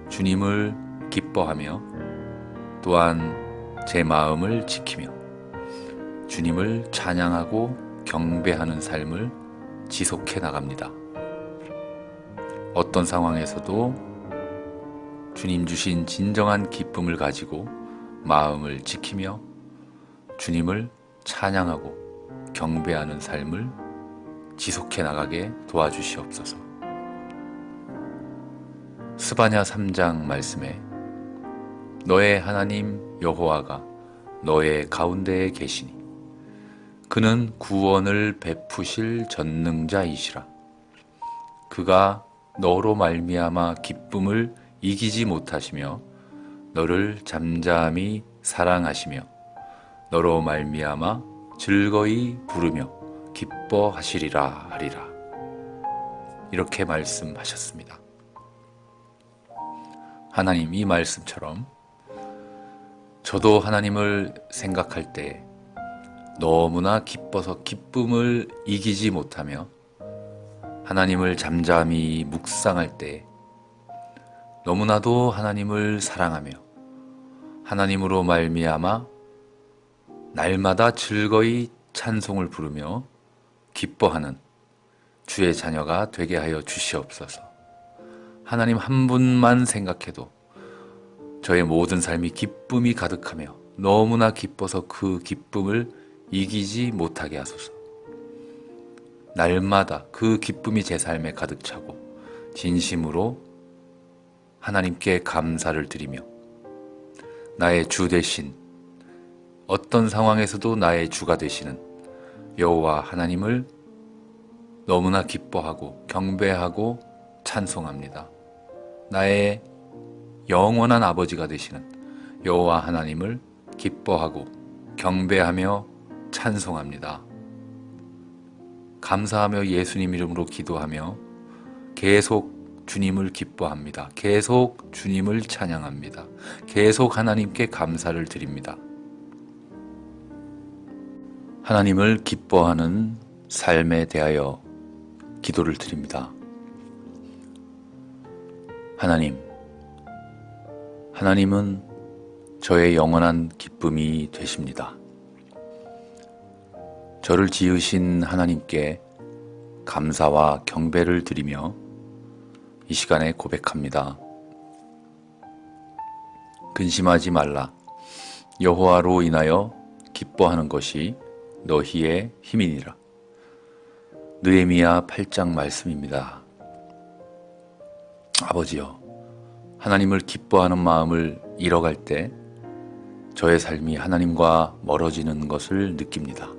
주님을 기뻐하며 또한 제 마음을 지키며 주님을 찬양하고 경배하는 삶을 지속해 나갑니다. 어떤 상황에서도 주님 주신 진정한 기쁨을 가지고 마음을 지키며 주님을 찬양하고 경배하는 삶을 지속해 나가게 도와주시옵소서. 스바냐 3장 말씀에 너의 하나님 여호와가 너의 가운데에 계시니 그는 구원을 베푸실 전능자이시라. 그가 너로 말미암아 기쁨을 이기지 못하시며 너를 잠잠히 사랑하시며 너로 말미암아 즐거이 부르며 기뻐하시리라 하리라. 이렇게 말씀하셨습니다. 하나님, 이 말씀처럼 저도 하나님을 생각할 때 너무나 기뻐서 기쁨을 이기지 못하며 하나님을 잠잠히 묵상할 때 너무나도 하나님을 사랑하며 하나님으로 말미암아 날마다 즐거이 찬송을 부르며 기뻐하는 주의 자녀가 되게 하여 주시옵소서. 하나님 한 분만 생각해도 저의 모든 삶이 기쁨이 가득하며 너무나 기뻐서 그 기쁨을 이기지 못하게 하소서. 날마다 그 기쁨이 제 삶에 가득 차고 진심으로 하나님께 감사를 드리며 나의 주 되신, 어떤 상황에서도 나의 주가 되시는 여호와 하나님을 너무나 기뻐하고 경배하고 찬송합니다. 나의 영원한 아버지가 되시는 여호와 하나님을 기뻐하고 경배하며 찬송합니다. 감사하며 예수님 이름으로 기도하며 계속 주님을 기뻐합니다. 계속 주님을 찬양합니다. 계속 하나님께 감사를 드립니다. 하나님을 기뻐하는 삶에 대하여 기도를 드립니다. 하나님은 저의 영원한 기쁨이 되십니다. 저를 지으신 하나님께 감사와 경배를 드리며 이 시간에 고백합니다. 근심하지 말라. 여호와로 인하여 기뻐하는 것이 너희의 힘이니라. 느헤미야 8장 말씀입니다. 아버지여, 하나님을 기뻐하는 마음을 잃어갈 때 저의 삶이 하나님과 멀어지는 것을 느낍니다.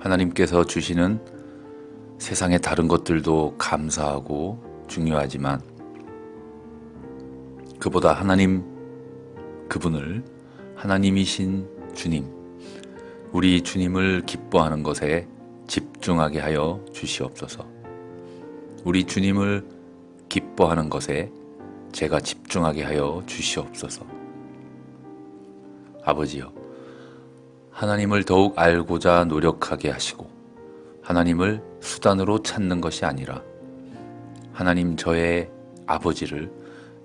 하나님께서 주시는 세상의 다른 것들도 감사하고 중요하지만 그보다 그분을 하나님이신 주님, 우리 주님을 기뻐하는 것에 집중하게 하여 주시옵소서. 우리 주님을 기뻐하는 것에 제가 집중하게 하여 주시옵소서. 아버지여, 하나님을 더욱 알고자 노력하게 하시고 하나님을 수단으로 찾는 것이 아니라 하나님 저의 아버지를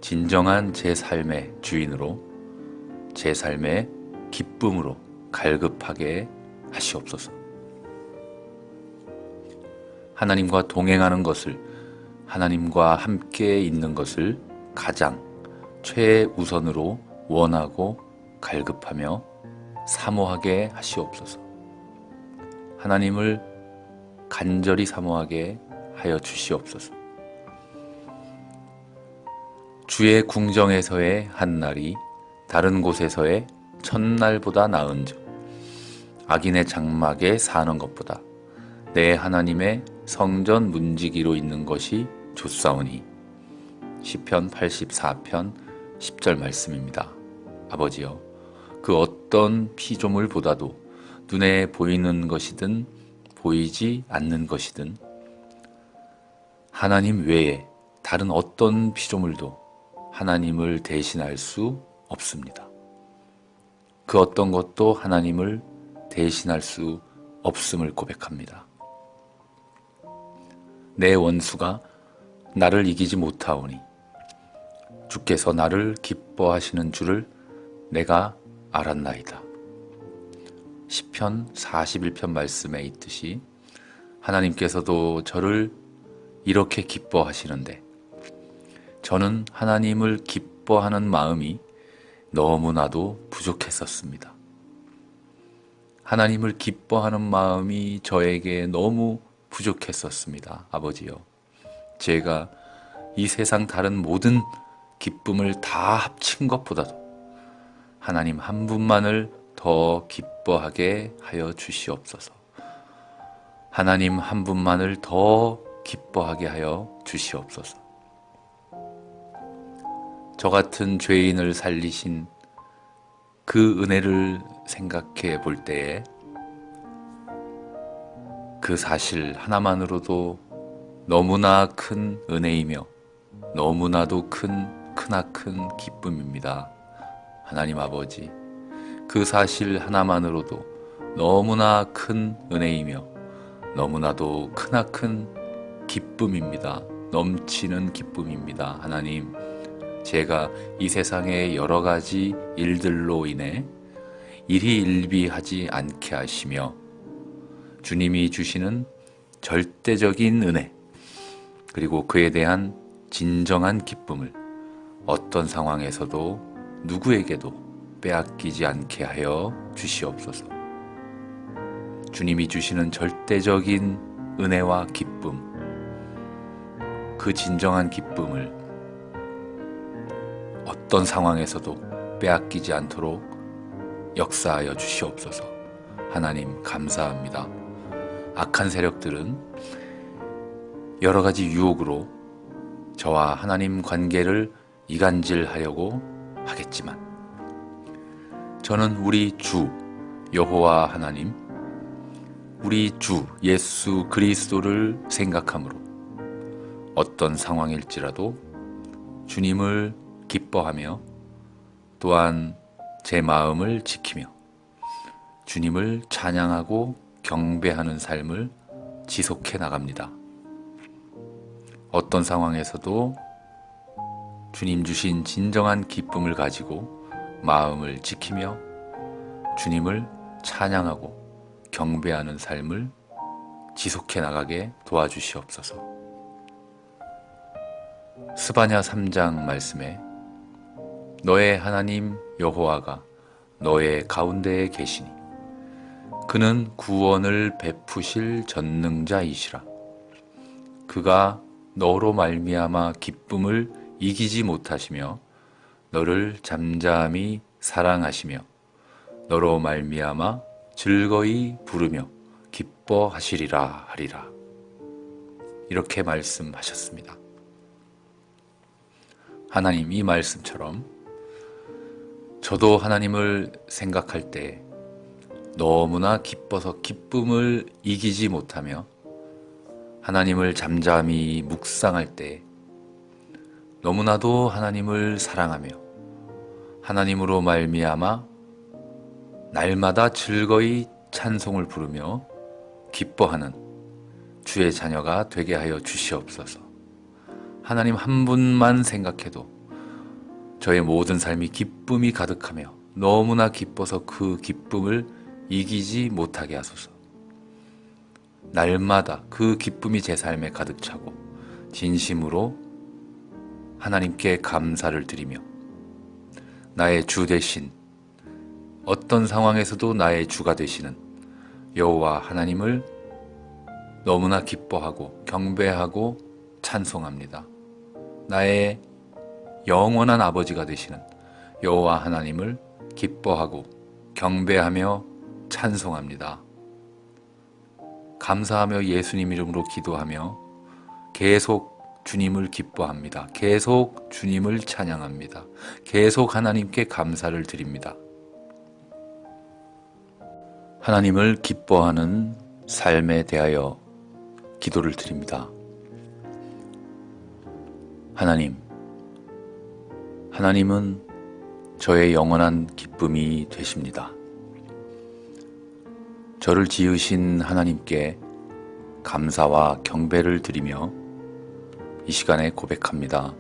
진정한 제 삶의 주인으로, 제 삶의 기쁨으로 갈급하게 하시옵소서. 하나님과 동행하는 것을, 하나님과 함께 있는 것을 가장 최우선으로 원하고 갈급하며 사모하게 하시옵소서. 하나님을 간절히 사모하게 하여 주시옵소서. 주의 궁정에서의 한 날이 다른 곳에서의 첫날보다 나은즉 악인의 장막에 사는 것보다 내 하나님의 성전 문지기로 있는 것이 좋사오니. 시편 84편 10절 말씀입니다. 아버지여, 그 어떤 피조물보다도 눈에 보이는 것이든 보이지 않는 것이든 하나님 외에 다른 어떤 피조물도 하나님을 대신할 수 없습니다. 그 어떤 것도 하나님을 대신할 수 없음을 고백합니다. 내 원수가 나를 이기지 못하오니 주께서 나를 기뻐하시는 줄을 내가 알았나이다. 시편 41편 말씀에 있듯이 하나님께서도 저를 이렇게 기뻐하시는데 저는 하나님을 기뻐하는 마음이 너무나도 부족했었습니다. 하나님을 기뻐하는 마음이 저에게 너무 부족했었습니다. 아버지요, 제가 이 세상 다른 모든 기쁨을 다 합친 것보다도 하나님 한 분만을 더 기뻐하게 하여 주시옵소서. 하나님 한 분만을 더 기뻐하게 하여 주시옵소서. 저 같은 죄인을 살리신 그 은혜를 생각해 볼 때에 그 사실 하나만으로도 너무나 큰 은혜이며 너무나도 크나큰 기쁨입니다. 하나님 아버지, 그 사실 하나만으로도 너무나 큰 은혜이며 너무나도 크나큰 기쁨입니다. 넘치는 기쁨입니다. 하나님, 제가 이 세상의 여러 가지 일들로 인해 일희일비하지 않게 하시며 주님이 주시는 절대적인 은혜, 그리고 그에 대한 진정한 기쁨을 어떤 상황에서도 누구에게도 빼앗기지 않게 하여 주시옵소서. 주님이 주시는 절대적인 은혜와 기쁨, 그 진정한 기쁨을 어떤 상황에서도 빼앗기지 않도록 역사하여 주시옵소서. 하나님 감사합니다. 악한 세력들은 여러 가지 유혹으로 저와 하나님 관계를 이간질하려고 하겠지만 저는 우리 주 여호와 하나님, 우리 주 예수 그리스도를 생각함으로 어떤 상황일지라도 주님을 기뻐하며 또한 제 마음을 지키며 주님을 찬양하고 경배하는 삶을 지속해 나갑니다. 어떤 상황에서도 주님 주신 진정한 기쁨을 가지고 마음을 지키며 주님을 찬양하고 경배하는 삶을 지속해 나가게 도와주시옵소서. 스바냐 3장 말씀에 너의 하나님 여호와가 너의 가운데에 계시니 그는 구원을 베푸실 전능자이시라. 그가 너로 말미암아 기쁨을 이기지 못하시며 너를 잠잠히 사랑하시며 너로 말미암아 즐거이 부르며 기뻐하시리라 하리라. 이렇게 말씀하셨습니다. 하나님, 이 말씀처럼 저도 하나님을 생각할 때 너무나 기뻐서 기쁨을 이기지 못하며 하나님을 잠잠히 묵상할 때 너무나도 하나님을 사랑하며 하나님으로 말미암아 날마다 즐거이 찬송을 부르며 기뻐하는 주의 자녀가 되게 하여 주시옵소서. 하나님 한 분만 생각해도 저의 모든 삶이 기쁨이 가득하며 너무나 기뻐서 그 기쁨을 이기지 못하게 하소서. 날마다 그 기쁨이 제 삶에 가득 차고 진심으로 하나님께 감사를 드리며 나의 주 대신 어떤 상황에서도 나의 주가 되시는 여호와 하나님을 너무나 기뻐하고 경배하고 찬송합니다. 나의 영원한 아버지가 되시는 여호와 하나님을 기뻐하고 경배하며 찬송합니다. 감사하며 예수님 이름으로 기도하며 계속 주님을 기뻐합니다. 계속 주님을 찬양합니다. 계속 하나님께 감사를 드립니다. 하나님을 기뻐하는 삶에 대하여 기도를 드립니다. 하나님은 저의 영원한 기쁨이 되십니다. 저를 지으신 하나님께 감사와 경배를 드리며 이 시간에 고백합니다.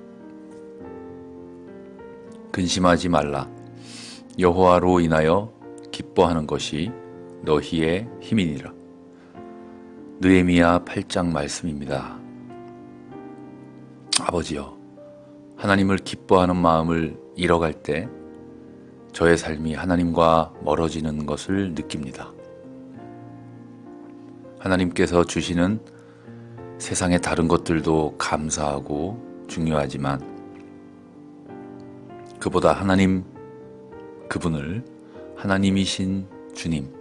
근심하지 말라. 여호와로 인하여 기뻐하는 것이 너희의 힘이니라. 느헤미야 8장 말씀입니다. 아버지여, 하나님을 기뻐하는 마음을 잃어갈 때 저의 삶이 하나님과 멀어지는 것을 느낍니다. 하나님께서 주시는 세상의 다른 것들도 감사하고 중요하지만 그보다 그분을 하나님이신 주님,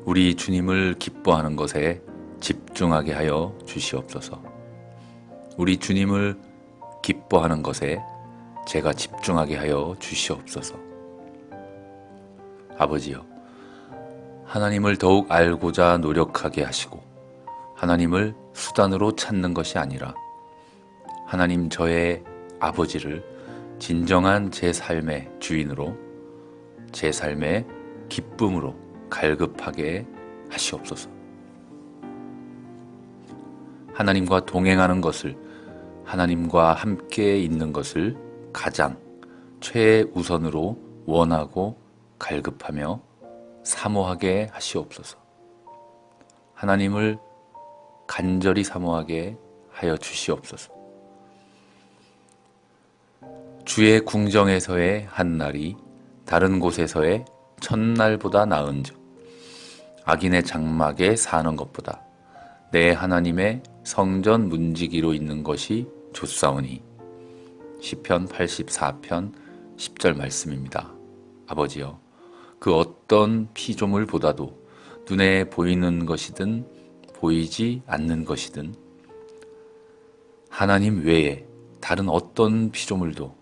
우리 주님을 기뻐하는 것에 집중하게 하여 주시옵소서. 우리 주님을 기뻐하는 것에 제가 집중하게 하여 주시옵소서. 아버지여, 하나님을 더욱 알고자 노력하게 하시고 하나님을 수단으로 찾는 것이 아니라 하나님 저의 아버지를 진정한 제 삶의 주인으로, 제 삶의 기쁨으로 갈급하게 하시옵소서. 하나님과 동행하는 것을, 하나님과 함께 있는 것을 가장 최우선으로 원하고 갈급하며 사모하게 하시옵소서. 하나님을 간절히 사모하게 하여 주시옵소서. 주의 궁정에서의 한 날이 다른 곳에서의 첫날보다 나은즉 악인의 장막에 사는 것보다 내 하나님의 성전 문지기로 있는 것이 좋사오니. 시편 84편 10절 말씀입니다. 아버지여, 그 어떤 피조물보다도 눈에 보이는 것이든 보이지 않는 것이든 하나님 외에 다른 어떤 피조물도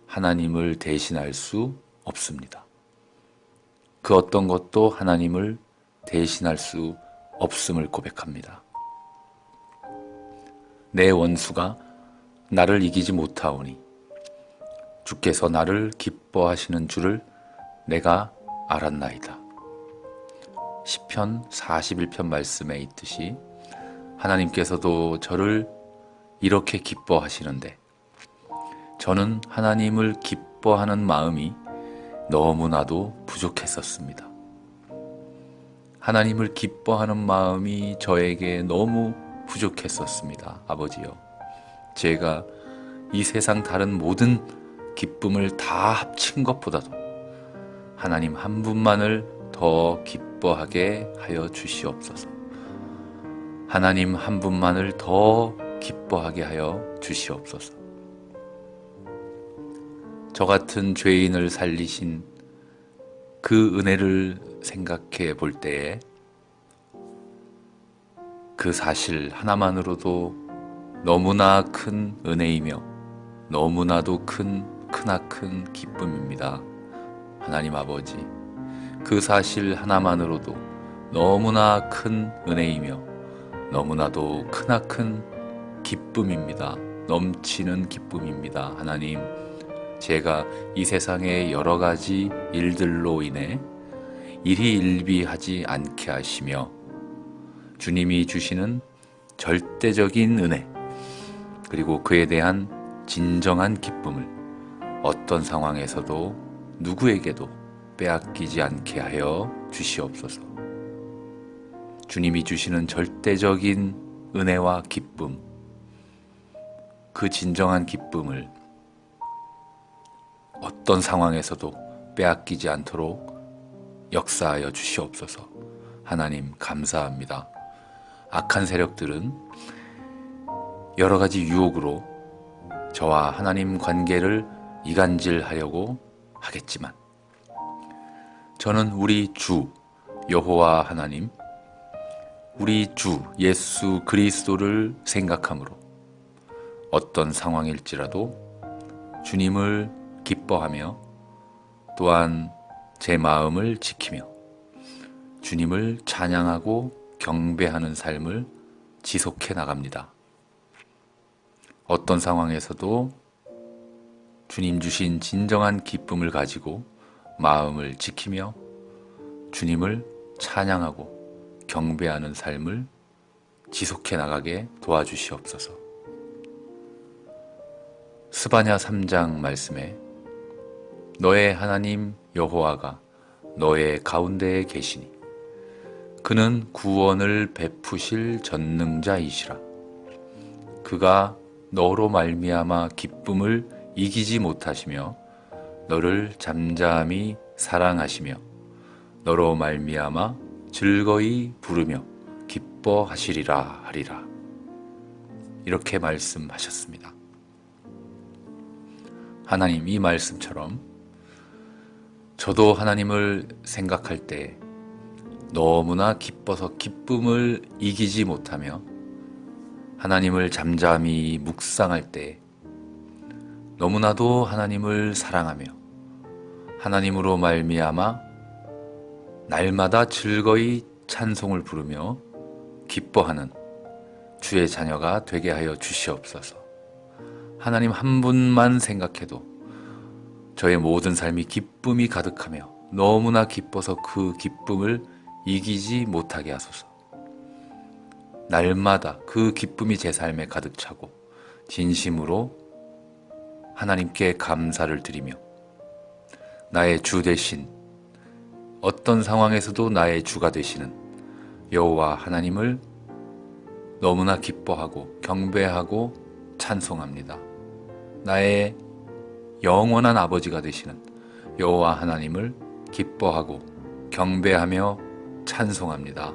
하나님을 대신할 수 없습니다. 그 어떤 것도 하나님을 대신할 수 없음을 고백합니다. 내 원수가 나를 이기지 못하오니 주께서 나를 기뻐하시는 줄을 내가 알았나이다. 시편 41편 말씀에 있듯이 하나님께서도 저를 이렇게 기뻐하시는데 저는 하나님을 기뻐하는 마음이 너무나도 부족했었습니다. 하나님을 기뻐하는 마음이 저에게 너무 부족했었습니다. 아버지요, 제가 이 세상 다른 모든 기쁨을 다 합친 것보다도 하나님 한 분만을 더 기뻐하게 하여 주시옵소서. 하나님 한 분만을 더 기뻐하게 하여 주시옵소서. 저 같은 죄인을 살리신 그 은혜를 생각해 볼 때에 그 사실 하나만으로도 너무나 큰 은혜이며 너무나도 크나큰 기쁨입니다. 하나님 아버지, 그 사실 하나만으로도 너무나 큰 은혜이며 너무나도 크나큰 기쁨입니다. 넘치는 기쁨입니다. 하나님, 제가 이 세상의 여러 가지 일들로 인해 일희일비하지 않게 하시며 주님이 주시는 절대적인 은혜, 그리고 그에 대한 진정한 기쁨을 어떤 상황에서도 누구에게도 빼앗기지 않게 하여 주시옵소서. 주님이 주시는 절대적인 은혜와 기쁨, 그 진정한 기쁨을 어떤 상황에서도 빼앗기지 않도록 역사하여 주시옵소서. 하나님 감사합니다. 악한 세력들은 여러 가지 유혹으로 저와 하나님 관계를 이간질하려고 하겠지만 저는 우리 주 여호와 하나님, 우리 주 예수 그리스도를 생각함으로 어떤 상황일지라도 주님을 기뻐하며 또한 제 마음을 지키며 주님을 찬양하고 경배하는 삶을 지속해 나갑니다. 어떤 상황에서도 주님 주신 진정한 기쁨을 가지고 마음을 지키며 주님을 찬양하고 경배하는 삶을 지속해 나가게 도와주시옵소서. 스바냐 3장 말씀에 너의 하나님 여호와가 너의 가운데에 계시니 그는 구원을 베푸실 전능자이시라. 그가 너로 말미암아 기쁨을 이기지 못하시며 너를 잠잠히 사랑하시며 너로 말미암아 즐거이 부르며 기뻐하시리라 하리라. 이렇게 말씀하셨습니다. 하나님, 이 말씀처럼 저도 하나님을 생각할 때 너무나 기뻐서 기쁨을 이기지 못하며 하나님을 잠잠히 묵상할 때 너무나도 하나님을 사랑하며 하나님으로 말미암아 날마다 즐거이 찬송을 부르며 기뻐하는 주의 자녀가 되게 하여 주시옵소서. 하나님 한 분만 생각해도 저의 모든 삶이 기쁨이 가득하며 너무나 기뻐서 그 기쁨을 이기지 못하게 하소서. 날마다 그 기쁨이 제 삶에 가득 차고 진심으로 하나님께 감사를 드리며 나의 주 되신, 어떤 상황에서도 나의 주가 되시는 여호와 하나님을 너무나 기뻐하고 경배하고 찬송합니다. 나의 영원한 아버지가 되시는 여호와 하나님을 기뻐하고 경배하며 찬송합니다.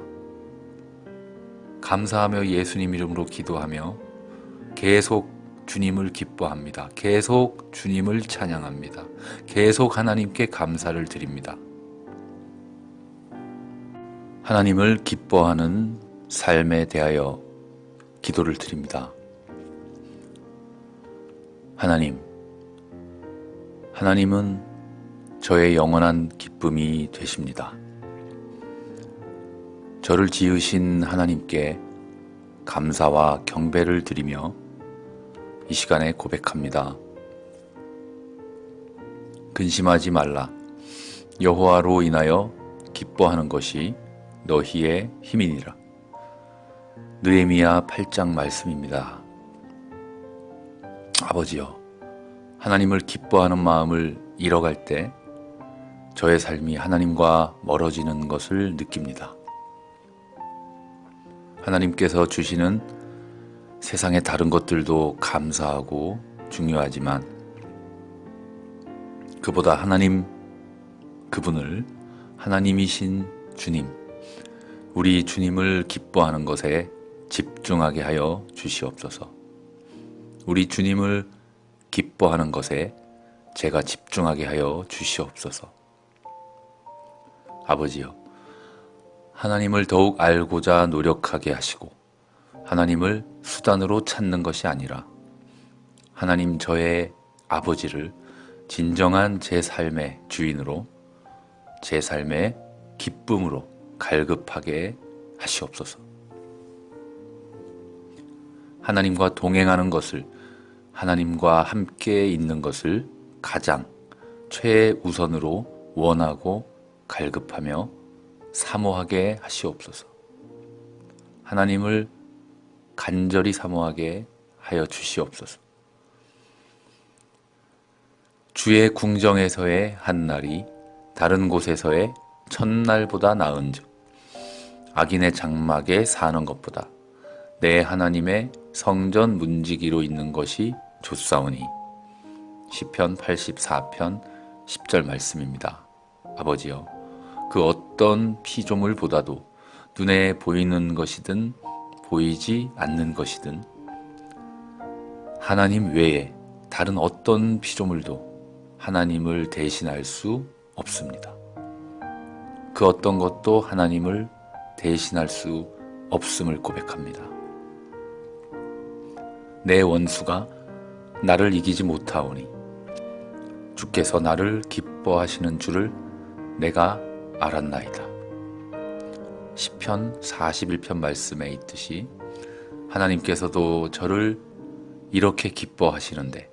감사하며 예수님 이름으로 기도하며 계속 주님을 기뻐합니다. 계속 주님을 찬양합니다. 계속 하나님께 감사를 드립니다. 하나님을 기뻐하는 삶에 대하여 기도를 드립니다. 하나님은 저의 영원한 기쁨이 되십니다. 저를 지으신 하나님께 감사와 경배를 드리며 이 시간에 고백합니다. 근심하지 말라. 여호와로 인하여 기뻐하는 것이 너희의 힘이니라. 느헤미야 8장 말씀입니다. 아버지여, 하나님을 기뻐하는 마음을 잃어갈 때 저의 삶이 하나님과 멀어지는 것을 느낍니다. 하나님께서 주시는 세상의 다른 것들도 감사하고 중요하지만 그보다 그분을 하나님이신 주님, 우리 주님을 기뻐하는 것에 집중하게 하여 주시옵소서. 우리 주님을 기뻐하는 것에 제가 집중하게 하여 주시옵소서. 아버지여, 하나님을 더욱 알고자 노력하게 하시고 하나님을 수단으로 찾는 것이 아니라 하나님 저의 아버지를 진정한 제 삶의 주인으로, 제 삶의 기쁨으로 갈급하게 하시옵소서. 하나님과 동행하는 것을, 하나님과 함께 있는 것을 가장 최우선으로 원하고 갈급하며 사모하게 하시옵소서. 하나님을 간절히 사모하게 하여 주시옵소서. 주의 궁정에서의 한 날이 다른 곳에서의 첫날보다 나은즉 악인의 장막에 사는 것보다 내 하나님의 성전 문지기로 있는 것이 좋사오니. 시편 84편 10절 말씀입니다. 아버지여, 그 어떤 피조물보다도 눈에 보이는 것이든 보이지 않는 것이든 하나님 외에 다른 어떤 피조물도 하나님을 대신할 수 없습니다. 그 어떤 것도 하나님을 대신할 수 없음을 고백합니다. 내 원수가 나를 이기지 못하오니 주께서 나를 기뻐하시는 줄을 내가 알았나이다. 시편 41편 말씀에 있듯이 하나님께서도 저를 이렇게 기뻐하시는데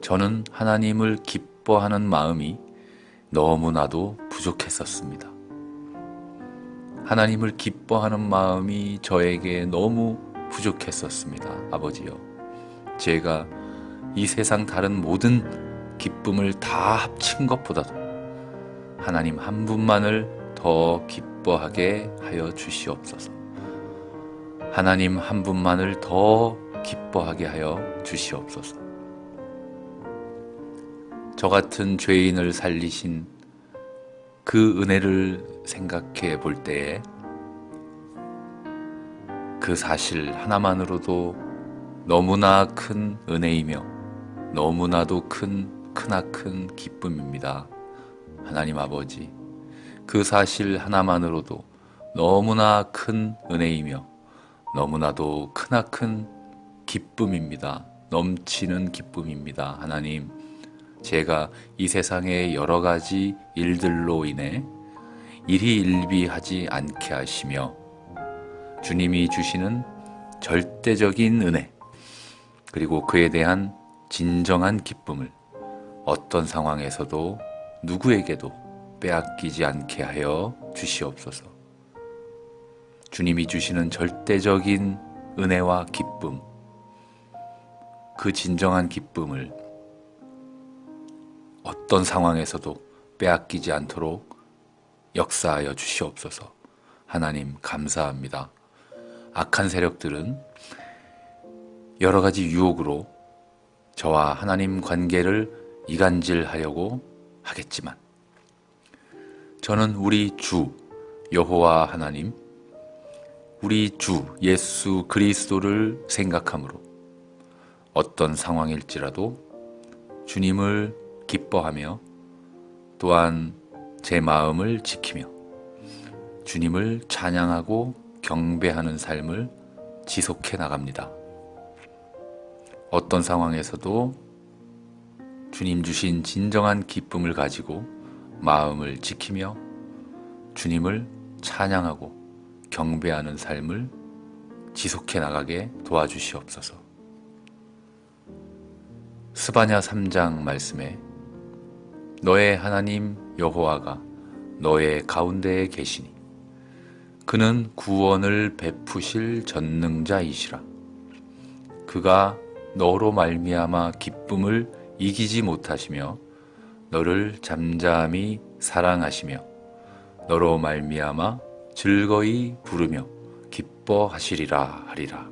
저는 하나님을 기뻐하는 마음이 너무나도 부족했었습니다. 하나님을 기뻐하는 마음이 저에게 너무 부족했었습니다. 아버지요, 제가 이 세상 다른 모든 기쁨을 다 합친 것보다도 하나님 한 분만을 더 기뻐하게 하여 주시옵소서. 하나님 한 분만을 더 기뻐하게 하여 주시옵소서. 저 같은 죄인을 살리신 그 은혜를 생각해 볼 때에 그 사실 하나만으로도 너무나 큰 은혜이며 너무나도 크나큰 기쁨입니다. 하나님 아버지, 그 사실 하나만으로도 너무나 큰 은혜이며 너무나도 크나큰 기쁨입니다. 넘치는 기쁨입니다. 하나님, 제가 이 세상의 여러 가지 일들로 인해 일희일비하지 않게 하시며 주님이 주시는 절대적인 은혜, 그리고 그에 대한 진정한 기쁨을 어떤 상황에서도 누구에게도 빼앗기지 않게 하여 주시옵소서. 주님이 주시는 절대적인 은혜와 기쁨, 그 진정한 기쁨을 어떤 상황에서도 빼앗기지 않도록 역사하여 주시옵소서. 하나님 감사합니다. 악한 세력들은 여러 가지 유혹으로 저와 하나님 관계를 이간질하려고 하겠지만 저는 우리 주 여호와 하나님, 우리 주 예수 그리스도를 생각함으로 어떤 상황일지라도 주님을 기뻐하며 또한 제 마음을 지키며 주님을 찬양하고 경배하는 삶을 지속해 나갑니다. 어떤 상황에서도 주님 주신 진정한 기쁨을 가지고 마음을 지키며 주님을 찬양하고 경배하는 삶을 지속해 나가게 도와주시옵소서. 스바냐 3장 말씀에 너의 하나님 여호와가 너의 가운데에 계시니 그는 구원을 베푸실 전능자이시라. 그가 너로 말미암아 기쁨을 이기지 못하시며 너를 잠잠히 사랑하시며 너로 말미암아 즐거이 부르며 기뻐하시리라 하리라.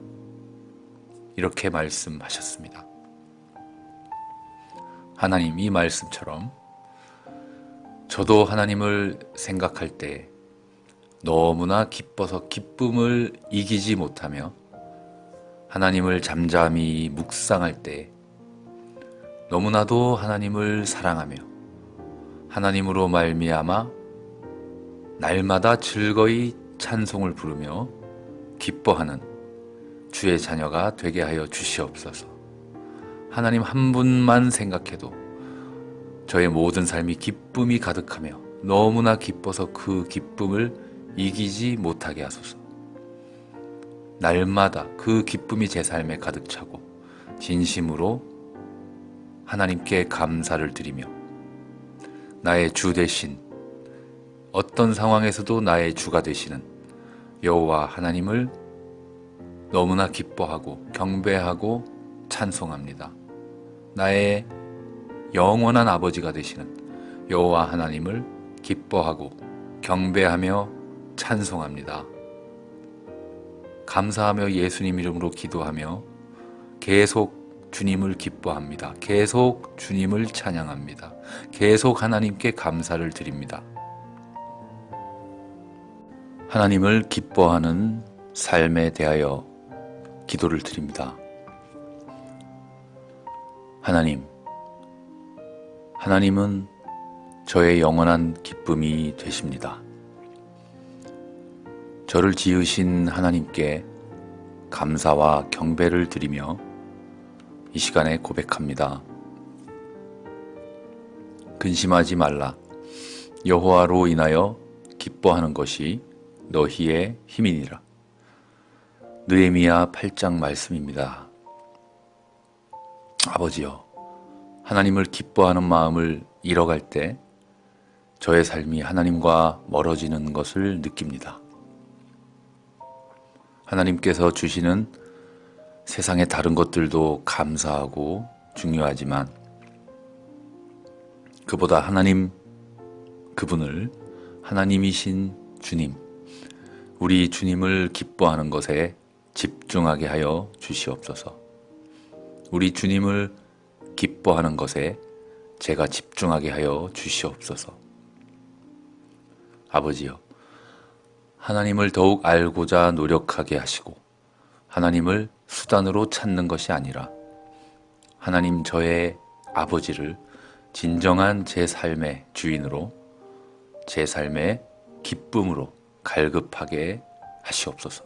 이렇게 말씀하셨습니다. 하나님, 이 말씀처럼 저도 하나님을 생각할 때 너무나 기뻐서 기쁨을 이기지 못하며 하나님을 잠잠히 묵상할 때 너무나도 하나님을 사랑하며 하나님으로 말미암아 날마다 즐거이 찬송을 부르며 기뻐하는 주의 자녀가 되게 하여 주시옵소서. 하나님 한 분만 생각해도 저의 모든 삶이 기쁨이 가득하며 너무나 기뻐서 그 기쁨을 이기지 못하게 하소서. 날마다 그 기쁨이 제 삶에 가득 차고 진심으로 하나님께 감사를 드리며 나의 주 되신, 어떤 상황에서도 나의 주가 되시는 여호와 하나님을 너무나 기뻐하고 경배하고 찬송합니다. 나의 영원한 아버지가 되시는 여호와 하나님을 기뻐하고 경배하며 찬송합니다. 감사하며 예수님 이름으로 기도하며 계속 주님을 기뻐합니다. 계속 주님을 찬양합니다. 계속 하나님께 감사를 드립니다. 하나님을 기뻐하는 삶에 대하여 기도를 드립니다. 하나님은 저의 영원한 기쁨이 되십니다. 저를 지으신 하나님께 감사와 경배를 드리며 이 시간에 고백합니다. 근심하지 말라. 여호와로 인하여 기뻐하는 것이 너희의 힘이니라. 느헤미야 8장 말씀입니다. 아버지여, 하나님을 기뻐하는 마음을 잃어갈 때 저의 삶이 하나님과 멀어지는 것을 느낍니다. 하나님께서 주시는 세상의 다른 것들도 감사하고 중요하지만 그보다 그분을 하나님이신 주님, 우리 주님을 기뻐하는 것에 집중하게 하여 주시옵소서. 우리 주님을 기뻐하는 것에 제가 집중하게 하여 주시옵소서. 아버지여, 하나님을 더욱 알고자 노력하게 하시고 하나님을 수단으로 찾는 것이 아니라 하나님 저의 아버지를 진정한 제 삶의 주인으로, 제 삶의 기쁨으로 갈급하게 하시옵소서.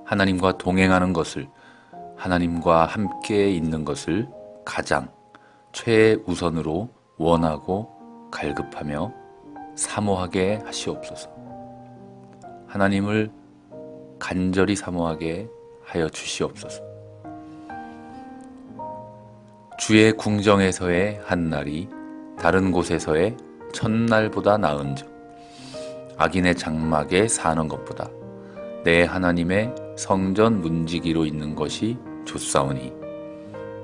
하나님과 동행하는 것을, 하나님과 함께 있는 것을 가장 최우선으로 원하고 갈급하며 사모하게 하시옵소서. 하나님을 간절히 사모하게 하여 주시옵소서. 주의 궁정에서의 한 날이 다른 곳에서의 첫날보다 나은즉 악인의 장막에 사는 것보다 내 하나님의 성전 문지기로 있는 것이 좋사오니.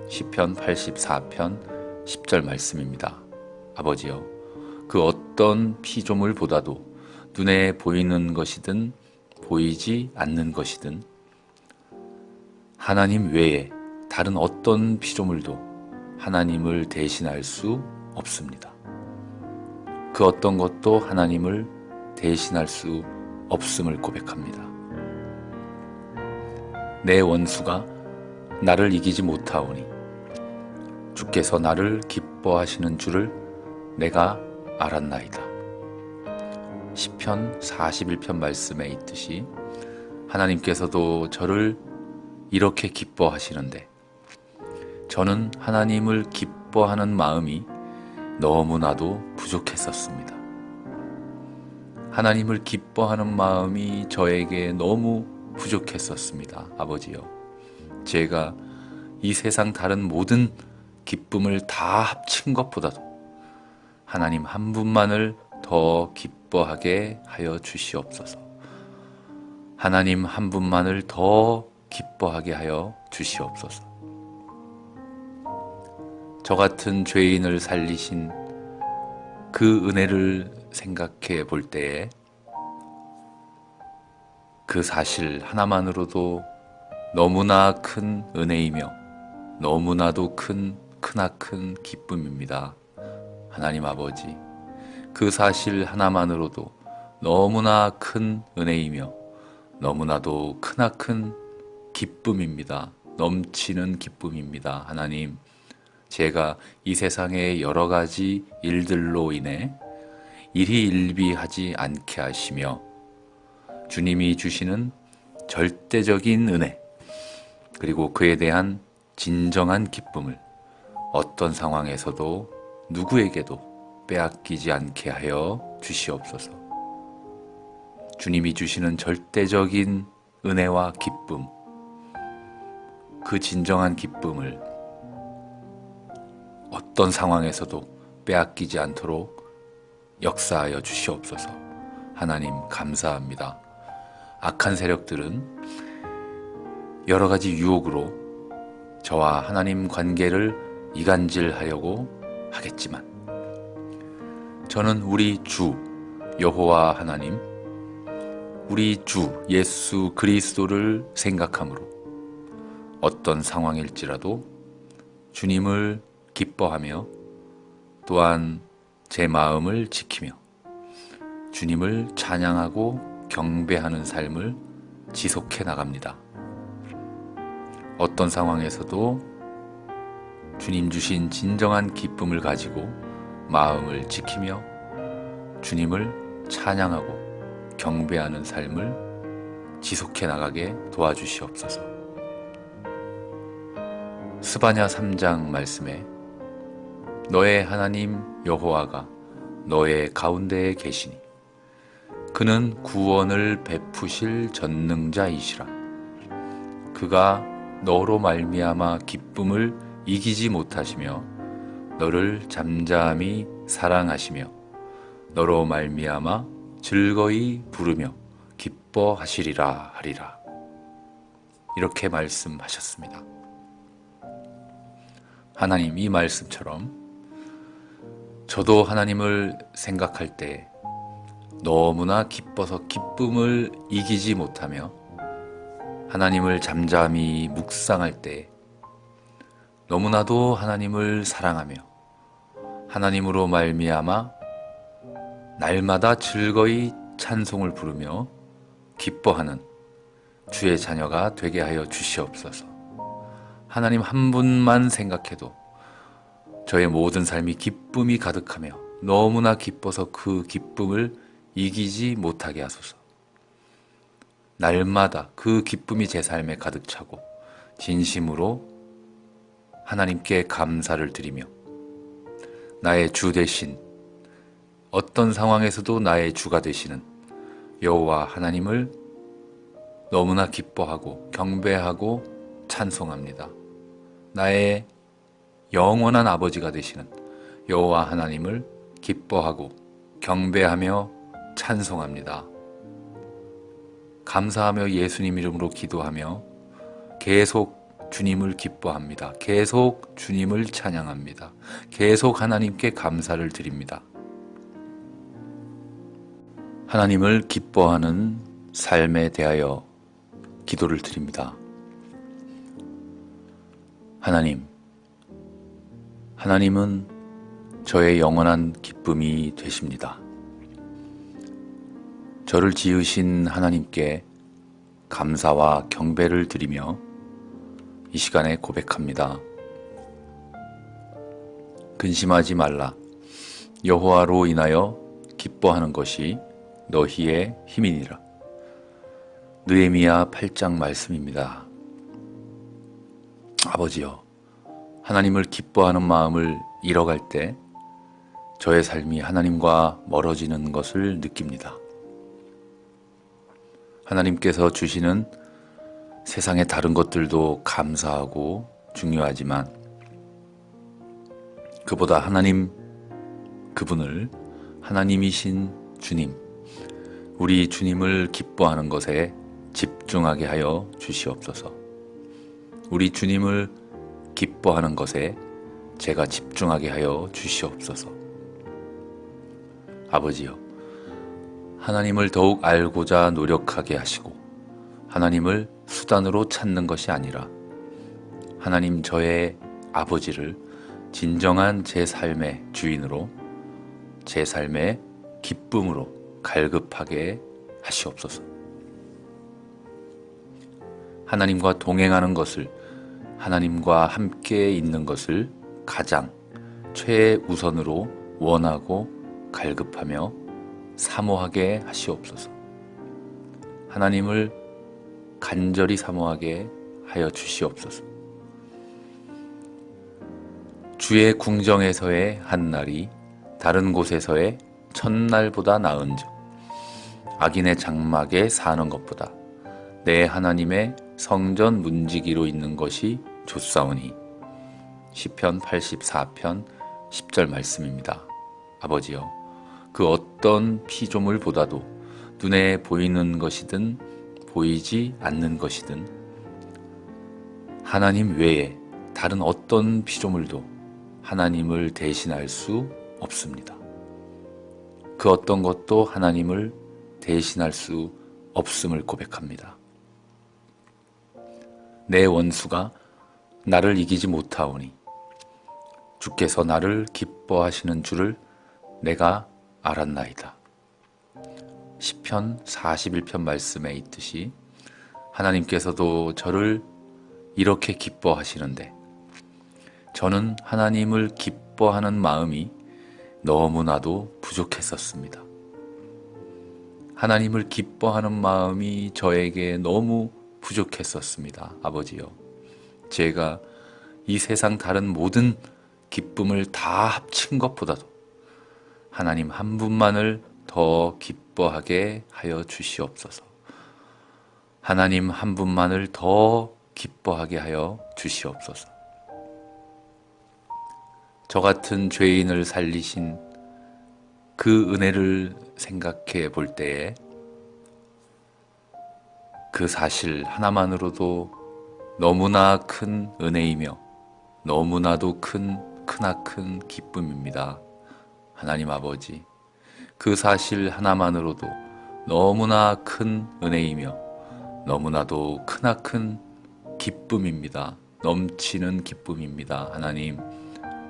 시편 84편 10절 말씀입니다. 아버지여, 그 어떤 피조물보다도 눈에 보이는 것이든 보이지 않는 것이든 하나님 외에 다른 어떤 피조물도 하나님을 대신할 수 없습니다. 그 어떤 것도 하나님을 대신할 수 없음을 고백합니다. 내 원수가 나를 이기지 못하오니 주께서 나를 기뻐하시는 줄을 내가 알았나이다. 시편 41편 말씀에 있듯이 하나님께서도 저를 이렇게 기뻐하시는데 저는 하나님을 기뻐하는 마음이 너무나도 부족했었습니다. 하나님을 기뻐하는 마음이 저에게 너무 부족했었습니다. 아버지요, 제가 이 세상 다른 모든 기쁨을 다 합친 것보다도 하나님 한 분만을 더 기뻐하게 하여 주시옵소서. 하나님 한 분만을 더 기뻐하게 하여 주시옵소서. 저 같은 죄인을 살리신 그 은혜를 생각해 볼 때에 그 사실 하나만으로도 너무나 큰 은혜이며 너무나도 크나큰 기쁨입니다. 하나님 아버지, 그 사실 하나만으로도 너무나 큰 은혜이며 너무나도 크나큰 기쁨입니다. 넘치는 기쁨입니다. 하나님, 제가 이 세상의 여러 가지 일들로 인해 일희일비하지 않게 하시며 주님이 주시는 절대적인 은혜, 그리고 그에 대한 진정한 기쁨을 어떤 상황에서도 누구에게도 빼앗기지 않게 하여 주시옵소서. 주님이 주시는 절대적인 은혜와 기쁨, 그 진정한 기쁨을 어떤 상황에서도 빼앗기지 않도록 역사하여 주시옵소서. 하나님 감사합니다. 악한 세력들은 여러 가지 유혹으로 저와 하나님 관계를 이간질하려고 하겠지만 저는 우리 주 여호와 하나님, 우리 주 예수 그리스도를 생각함으로 어떤 상황일지라도 주님을 기뻐하며 또한 제 마음을 지키며 주님을 찬양하고 경배하는 삶을 지속해 나갑니다. 어떤 상황에서도 주님 주신 진정한 기쁨을 가지고 마음을 지키며 주님을 찬양하고 경배하는 삶을 지속해 나가게 도와주시옵소서. 스바냐 3장 말씀에 너의 하나님 여호와가 너의 가운데에 계시니 그는 구원을 베푸실 전능자이시라. 그가 너로 말미암아 기쁨을 이기지 못하시며 너를 잠잠히 사랑하시며 너로 말미암아 즐거이 부르며 기뻐하시리라 하리라. 이렇게 말씀하셨습니다. 하나님, 이 말씀처럼 저도 하나님을 생각할 때 너무나 기뻐서 기쁨을 이기지 못하며 하나님을 잠잠히 묵상할 때 너무나도 하나님을 사랑하며 하나님으로 말미암아 날마다 즐거이 찬송을 부르며 기뻐하는 주의 자녀가 되게 하여 주시옵소서. 하나님 한 분만 생각해도 저의 모든 삶이 기쁨이 가득하며 너무나 기뻐서 그 기쁨을 이기지 못하게 하소서. 날마다 그 기쁨이 제 삶에 가득 차고 진심으로 하나님께 감사를 드리며 나의 주 되신, 어떤 상황에서도 나의 주가 되시는 여호와 하나님을 너무나 기뻐하고 경배하고 찬송합니다. 나의 영원한 아버지가 되시는 여호와 하나님을 기뻐하고 경배하며 찬송합니다. 감사하며 예수님 이름으로 기도하며 계속 주님을 기뻐합니다. 계속 주님을 찬양합니다. 계속 하나님께 감사를 드립니다. 하나님을 기뻐하는 삶에 대하여 기도를 드립니다. 하나님은 저의 영원한 기쁨이 되십니다. 저를 지으신 하나님께 감사와 경배를 드리며 이 시간에 고백합니다. 근심하지 말라. 여호와로 인하여 기뻐하는 것이 너희의 힘이니라. 느헤미야 8장 말씀입니다. 아버지여, 하나님을 기뻐하는 마음을 잃어갈 때 저의 삶이 하나님과 멀어지는 것을 느낍니다. 하나님께서 주시는 세상의 다른 것들도 감사하고 중요하지만 그보다 그분을 하나님이신 주님, 우리 주님을 기뻐하는 것에 집중하게 하여 주시옵소서. 우리 주님을 기뻐하는 것에 제가 집중하게 하여 주시옵소서. 아버지여, 하나님을 더욱 알고자 노력하게 하시고 하나님을 수단으로 찾는 것이 아니라 하나님 저의 아버지를 진정한 제 삶의 주인으로, 제 삶의 기쁨으로 갈급하게 하시옵소서. 하나님과 동행하는 것을, 하나님과 함께 있는 것을 가장 최우선으로 원하고 갈급하며 사모하게 하시옵소서. 하나님을 간절히 사모하게 하여 주시옵소서. 주의 궁정에서의 한 날이 다른 곳에서의 첫날보다 나은즉 악인의 장막에 사는 것보다 내 하나님의 성전 문지기로 있는 것이 좋사오니. 시편 84편 10절 말씀입니다. 아버지여, 그 어떤 피조물보다도 눈에 보이는 것이든 보이지 않는 것이든 하나님 외에 다른 어떤 피조물도 하나님을 대신할 수 없습니다. 그 어떤 것도 하나님을 대신할 수 없음을 고백합니다. 내 원수가 나를 이기지 못하오니 주께서 나를 기뻐하시는 줄을 내가 알았나이다. 시편 41편 말씀에 있듯이 하나님께서도 저를 이렇게 기뻐하시는데 저는 하나님을 기뻐하는 마음이 너무나도 부족했었습니다. 하나님을 기뻐하는 마음이 저에게 너무 부족했었습니다. 아버지요, 제가 이 세상 다른 모든 기쁨을 다 합친 것보다도 하나님 한 분만을 더 기뻐하게 하여 주시옵소서. 하나님 한 분만을 더 기뻐하게 하여 주시옵소서. 저 같은 죄인을 살리신 그 은혜를 생각해 볼 때에 그 사실 하나만으로도 너무나 큰 은혜이며 너무나도 크나큰 기쁨입니다. 하나님 아버지, 그 사실 하나만으로도 너무나 큰 은혜이며 너무나도 크나큰 기쁨입니다. 넘치는 기쁨입니다. 하나님,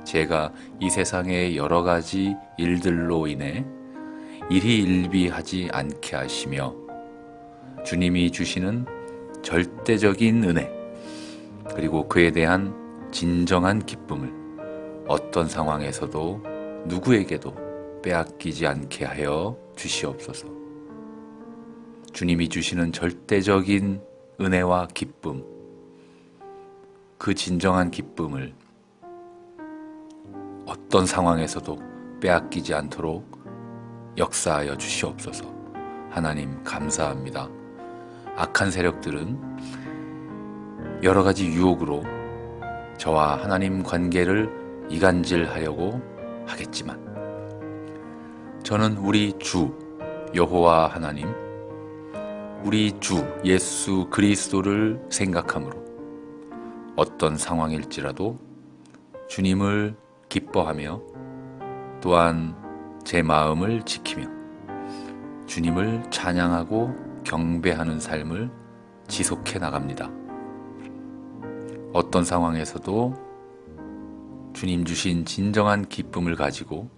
제가 이 세상의 여러 가지 일들로 인해 일희일비하지 않게 하시며 주님이 주시는 절대적인 은혜, 그리고 그에 대한 진정한 기쁨을 어떤 상황에서도 누구에게도 빼앗기지 않게 하여 주시옵소서. 주님이 주시는 절대적인 은혜와 기쁨, 그 진정한 기쁨을 어떤 상황에서도 빼앗기지 않도록 역사하여 주시옵소서. 하나님 감사합니다. 악한 세력들은 여러 가지 유혹으로 저와 하나님 관계를 이간질하려고 하겠지만 저는 우리 주 여호와 하나님, 우리 주 예수 그리스도를 생각함으로 어떤 상황일지라도 주님을 기뻐하며 또한 제 마음을 지키며 주님을 찬양하고 경배하는 삶을 지속해 나갑니다. 어떤 상황에서도 주님 주신 진정한 기쁨을 가지고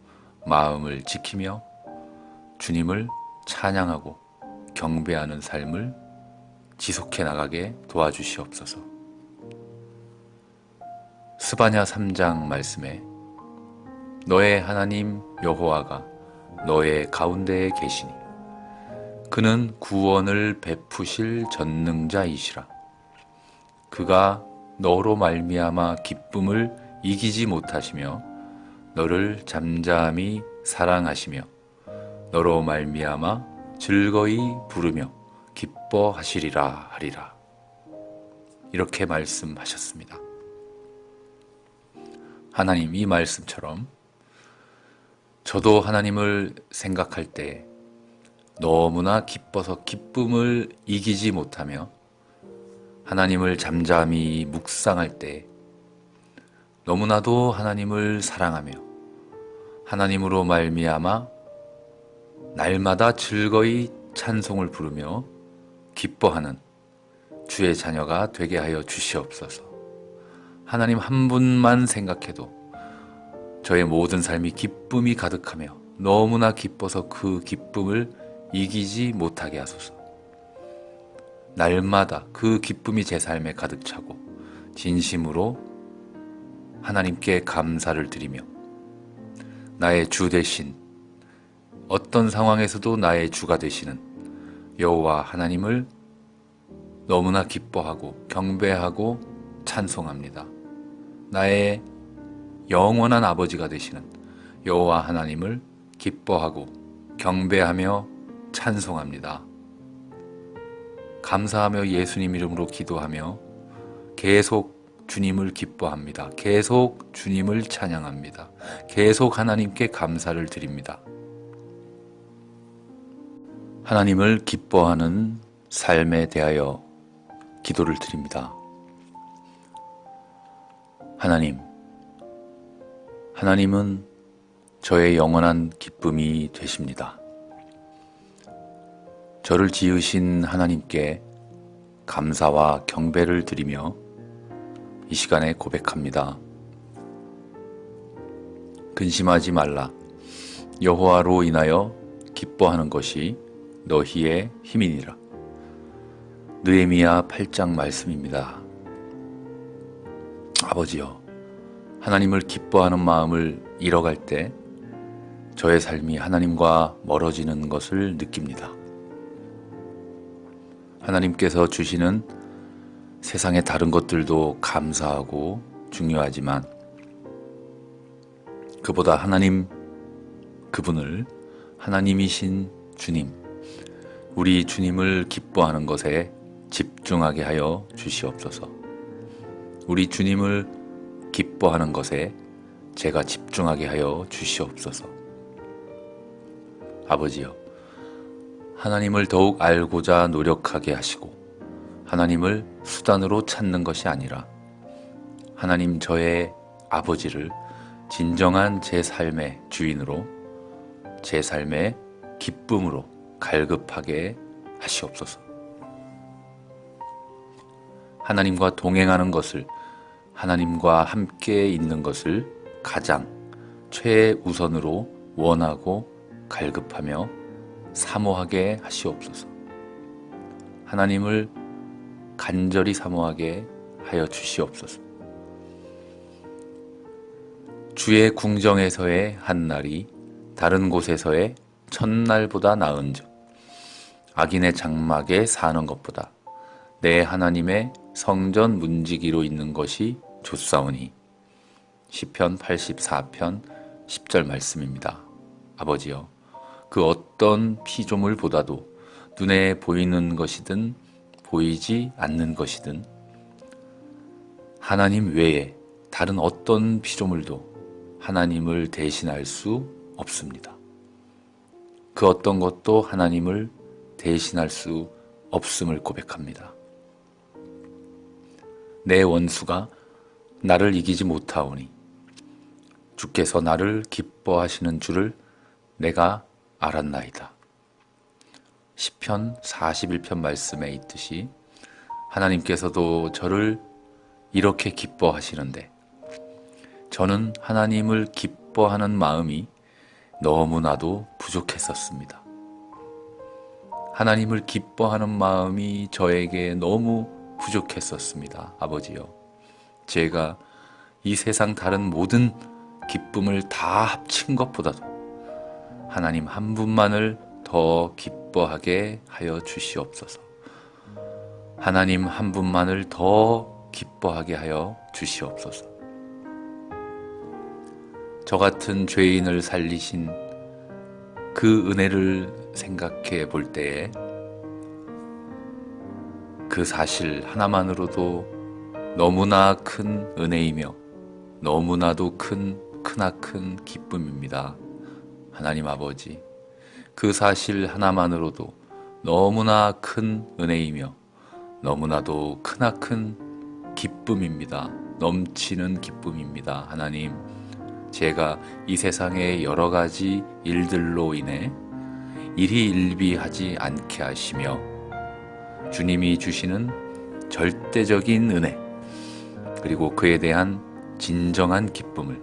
마음을 지키며 주님을 찬양하고 경배하는 삶을 지속해 나가게 도와주시옵소서. 스바냐 3장 말씀에 너의 하나님 여호와가 너의 가운데에 계시니 그는 구원을 베푸실 전능자이시라. 그가 너로 말미암아 기쁨을 이기지 못하시며 너를 잠잠히 사랑하시며 너로 말미암아 즐거이 부르며 기뻐하시리라 하리라. 이렇게 말씀하셨습니다. 하나님, 이 말씀처럼 저도 하나님을 생각할 때 너무나 기뻐서 기쁨을 이기지 못하며 하나님을 잠잠히 묵상할 때 너무나도 하나님을 사랑하며 하나님으로 말미암아 날마다 즐거이 찬송을 부르며 기뻐하는 주의 자녀가 되게 하여 주시옵소서. 하나님 한 분만 생각해도 저의 모든 삶이 기쁨이 가득하며 너무나 기뻐서 그 기쁨을 이기지 못하게 하소서. 날마다 그 기쁨이 제 삶에 가득 차고 진심으로 하나님께 감사를 드리며 나의 주 되신, 어떤 상황에서도 나의 주가 되시는 여호와 하나님을 너무나 기뻐하고 경배하고 찬송합니다. 나의 영원한 아버지가 되시는 여호와 하나님을 기뻐하고 경배하며 찬송합니다. 감사하며 예수님 이름으로 기도하며 계속 주님을 기뻐합니다. 계속 주님을 찬양합니다. 계속 하나님께 감사를 드립니다. 하나님을 기뻐하는 삶에 대하여 기도를 드립니다. 하나님, 하나님은 저의 영원한 기쁨이 되십니다. 저를 지으신 하나님께 감사와 경배를 드리며 이 시간에 고백합니다. 근심하지 말라. 여호와로 인하여 기뻐하는 것이 너희의 힘이니라. 느헤미야 8장 말씀입니다. 아버지여, 하나님을 기뻐하는 마음을 잃어갈 때 저의 삶이 하나님과 멀어지는 것을 느낍니다. 하나님께서 주시는 세상의 다른 것들도 감사하고 중요하지만 그보다 그분을 하나님이신 주님, 우리 주님을 기뻐하는 것에 집중하게 하여 주시옵소서. 우리 주님을 기뻐하는 것에 제가 집중하게 하여 주시옵소서. 아버지여, 하나님을 더욱 알고자 노력하게 하시고 하나님을 수단으로 찾는 것이 아니라 하나님 저의 아버지를 진정한 제 삶의 주인으로, 제 삶의 기쁨으로 갈급하게 하시옵소서. 하나님과 동행하는 것을, 하나님과 함께 있는 것을 가장 최우선으로 원하고 갈급하며 사모하게 하시옵소서. 하나님을 간절히 사모하게 하여 주시옵소서. 주의 궁정에서의 한 날이 다른 곳에서의 첫날보다 나은즉 악인의 장막에 사는 것보다 내 하나님의 성전 문지기로 있는 것이 좋사오니. 시편 84편 10절 말씀입니다. 아버지여, 그 어떤 피조물보다도 눈에 보이는 것이든 보이지 않는 것이든 하나님 외에 다른 어떤 피조물도 하나님을 대신할 수 없습니다. 그 어떤 것도 하나님을 대신할 수 없음을 고백합니다. 내 원수가 나를 이기지 못하오니 주께서 나를 기뻐하시는 줄을 내가 알았나이다. 시편 41편 말씀에 있듯이 하나님께서도 저를 이렇게 기뻐하시는데 저는 하나님을 기뻐하는 마음이 너무나도 부족했었습니다. 하나님을 기뻐하는 마음이 저에게 너무 부족했었습니다. 아버지요, 제가 이 세상 다른 모든 기쁨을 다 합친 것보다도 하나님 한 분만을 더 기뻐하게 하여 주시옵소서. 하나님 한 분만을 더 기뻐하게 하여 주시옵소서. 저 같은 죄인을 살리신 그 은혜를 생각해 볼 때에 그 사실 하나만으로도 너무나 큰 은혜이며 너무나도 크나큰 기쁨입니다. 하나님 아버지, 그 사실 하나만으로도 너무나 큰 은혜이며 너무나도 크나큰 기쁨입니다. 넘치는 기쁨입니다. 하나님, 제가 이 세상의 여러 가지 일들로 인해 일희일비하지 않게 하시며 주님이 주시는 절대적인 은혜, 그리고 그에 대한 진정한 기쁨을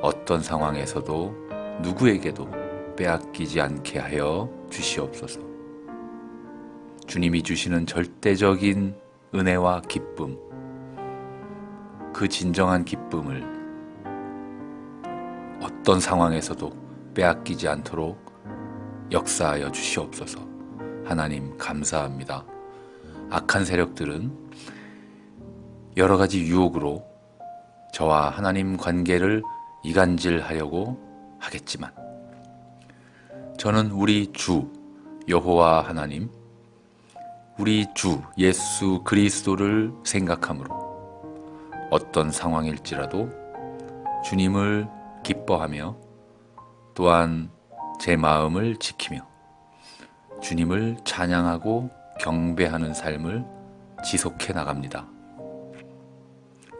어떤 상황에서도 누구에게도 빼앗기지 않게 하여 주시옵소서. 주님이 주시는 절대적인 은혜와 기쁨, 그 진정한 기쁨을 어떤 상황에서도 빼앗기지 않도록 역사하여 주시옵소서. 하나님 감사합니다. 악한 세력들은 여러 가지 유혹으로 저와 하나님 관계를 이간질하려고 하겠지만 저는 우리 주 여호와 하나님, 우리 주 예수 그리스도를 생각함으로 어떤 상황일지라도 주님을 기뻐하며 또한 제 마음을 지키며 주님을 찬양하고 경배하는 삶을 지속해 나갑니다.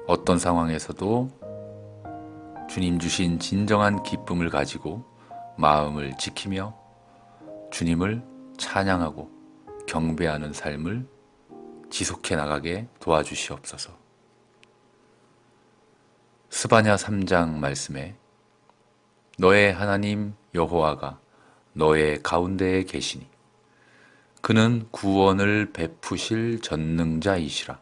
어떤 상황에서도 주님 주신 진정한 기쁨을 가지고 마음을 지키며 주님을 찬양하고 경배하는 삶을 지속해 나가게 도와주시옵소서. 스바냐 3장 말씀에 너의 하나님 여호와가 너의 가운데에 계시니 그는 구원을 베푸실 전능자이시라.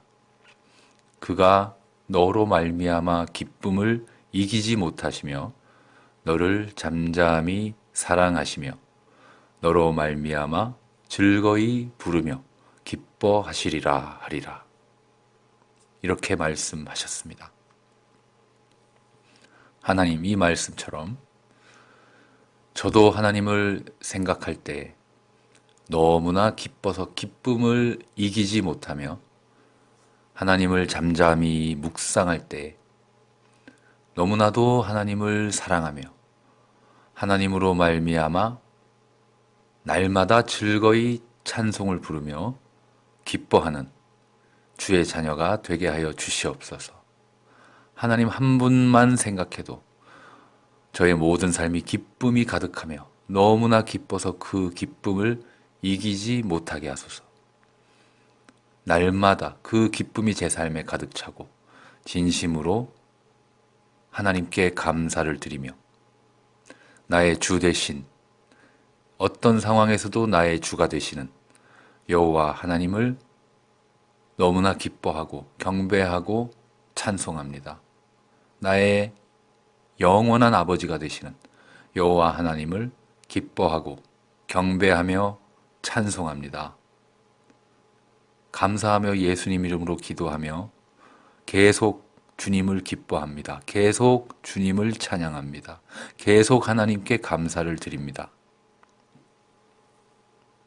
그가 너로 말미암아 기쁨을 이기지 못하시며 너를 잠잠히 사랑하시며 너로 말미암아 즐거이 부르며 기뻐하시리라 하리라. 이렇게 말씀하셨습니다. 하나님, 이 말씀처럼 저도 하나님을 생각할 때 너무나 기뻐서 기쁨을 이기지 못하며 하나님을 잠잠히 묵상할 때 너무나도 하나님을 사랑하며 하나님으로 말미암아 날마다 즐거이 찬송을 부르며 기뻐하는 주의 자녀가 되게 하여 주시옵소서. 하나님 한 분만 생각해도 저의 모든 삶이 기쁨이 가득하며 너무나 기뻐서 그 기쁨을 이기지 못하게 하소서. 날마다 그 기쁨이 제 삶에 가득 차고 진심으로 하나님께 감사를 드리며 나의 주 되신, 어떤 상황에서도 나의 주가 되시는 여호와 하나님을 너무나 기뻐하고 경배하고 찬송합니다. 나의 영원한 아버지가 되시는 여호와 하나님을 기뻐하고 경배하며 찬송합니다. 감사하며 예수님 이름으로 기도하며 계속 주님을 기뻐합니다. 계속 주님을 찬양합니다. 계속 하나님께 감사를 드립니다.